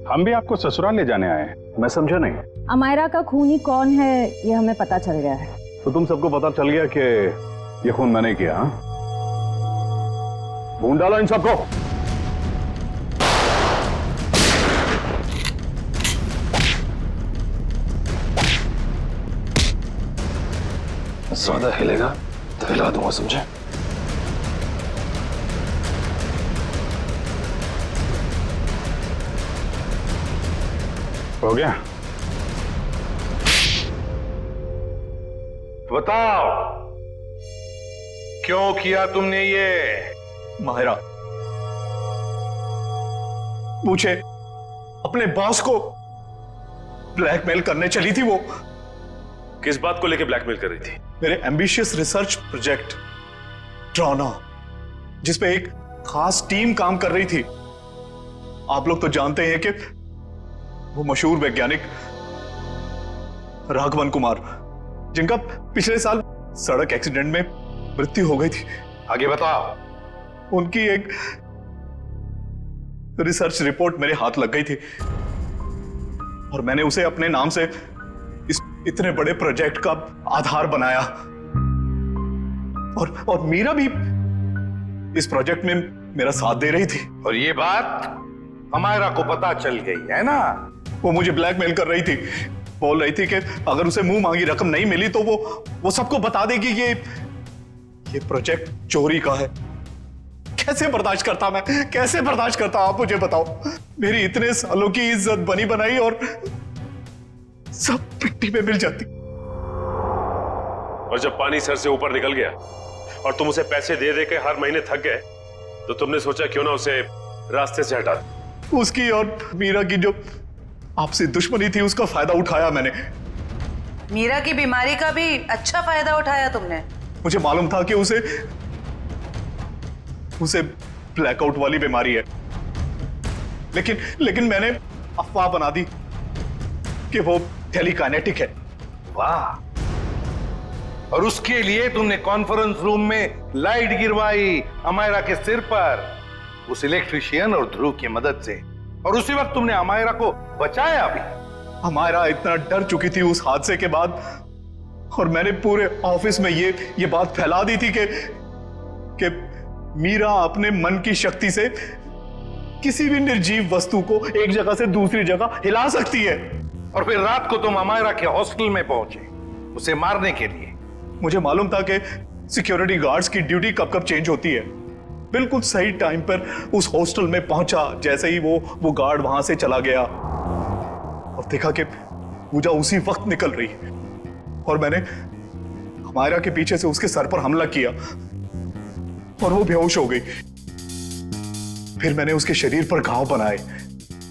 हम भी आपको ससुराल ले जाने आए हैं। मैं समझा नहीं। अमायरा का खूनी कौन है ये हमें पता चल गया है। तो तुम सबको पता चल गया कि ये खून मैंने किया? हाँ, ढूंढ डालो इन सबको। ज्यादा हिलेगा तो हिला दूंगा, समझे? हो गया? बताओ क्यों किया तुमने ये? माहिरा पूछे, अपने बॉस को ब्लैकमेल करने चली थी वो। किस बात को लेकर ब्लैकमेल कर रही थी? मेरे एम्बिशियस रिसर्च प्रोजेक्ट ड्रोना, जिसपे एक खास टीम काम कर रही थी। आप लोग तो जानते हैं कि वो मशहूर वैज्ञानिक राघवन कुमार, जिनका पिछले साल सड़क एक्सीडेंट में मृत्यु हो गई थी। आगे बताओ। उनकी एक रिसर्च रिपोर्ट मेरे हाथ लग गई थी और मैंने उसे अपने नाम से इस इतने बड़े प्रोजेक्ट का आधार बनाया। और मीरा भी इस प्रोजेक्ट में मेरा साथ दे रही थी। और ये बात अमायरा को पता चल गई है ना? वो मुझे ब्लैकमेल कर रही थी, बोल रही थी कि अगर उसे मुंह मांगी रकम नहीं मिली तो वो सबको बता देगी कि ये प्रोजेक्ट चोरी का है। कैसे बर्दाश्त करता मैं, कैसे बर्दाश्त करता? आप मुझे बताओ। मेरी इतने सालों की इज्जत बनी बनाई और सब मिट्टी में मिल जाती। और जब पानी सर से ऊपर निकल गया और तुम उसे पैसे दे दे के हर महीने थक गए, तो तुमने सोचा क्यों ना उसे रास्ते से हटा दो। उसकी और मीरा की जो आपसी दुश्मनी थी उसका फायदा उठाया मैंने। मीरा की बीमारी का भी अच्छा फायदा उठाया तुमने। मुझे मालूम था कि उसे ब्लैकआउट वाली बीमारी है, लेकिन मैंने अफवाह बना दी कि वो टेलीकाइनेटिक है। वाह! और उसके लिए तुमने कॉन्फ्रेंस रूम में लाइट गिरवाई अमायरा के सिर पर, उस इलेक्ट्रिशियन और ध्रुव की मदद से, और उसी वक्त तुमने अमायरा को बचाया भी। अमायरा इतना डर चुकी थी उस हादसे के बाद, और मैंने पूरे ऑफिस में ये बात फैला दी थी कि मीरा अपने मन की शक्ति से किसी भी निर्जीव वस्तु को एक जगह से दूसरी जगह हिला सकती है। और फिर रात को तुम अमायरा के हॉस्टल में पहुंचे उसे मारने के लिए, मुझे मालूम था कि सिक्योरिटी गार्ड्स की ड्यूटी कब कब चेंज होती है। बिल्कुल सही टाइम पर उस हॉस्टल में पहुंचा जैसे ही वो गार्ड वहां से चला गया, और देखा कि पूजा उसी वक्त निकल रही, और मैंने हमायरा के पीछे से उसके सर पर हमला किया और वो बेहोश हो गई। फिर मैंने उसके शरीर पर घाव बनाए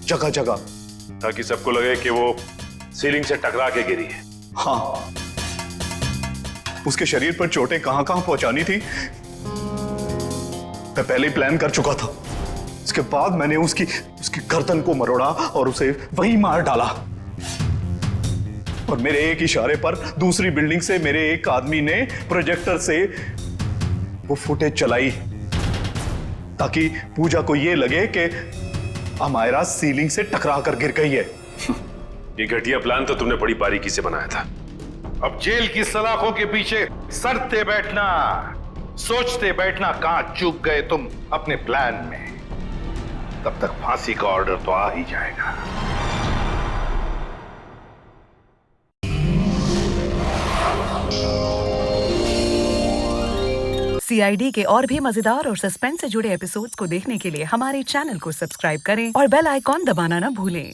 जगह जगह, ताकि सबको लगे कि वो सीलिंग से टकरा के गिरी है। हाँ, उसके शरीर पर चोटें कहां कहां पहुंचानी थी मैं पहले ही प्लान कर चुका था। उसके बाद मैंने उसकी गर्दन को मरोड़ा और उसे वहीं मार डाला, और मेरे एक इशारे पर दूसरी बिल्डिंग से मेरे एक आदमी ने प्रोजेक्टर से वो फुटेज चलाई ताकि पूजा को ये लगे कि अमायरा सीलिंग से टकरा कर गिर गई है। ये घटिया प्लान तो तुमने बड़ी बारीकी से बनाया था। अब जेल की सलाखों के पीछे सरते बैठना, सोचते बैठना कहां चूक गए तुम अपने प्लान में। तब तक फांसी का ऑर्डर तो आ ही जाएगा। CID के और भी मजेदार और सस्पेंस से जुड़े एपिसोड्स को देखने के लिए हमारे चैनल को सब्सक्राइब करें और बेल आइकॉन दबाना ना भूलें।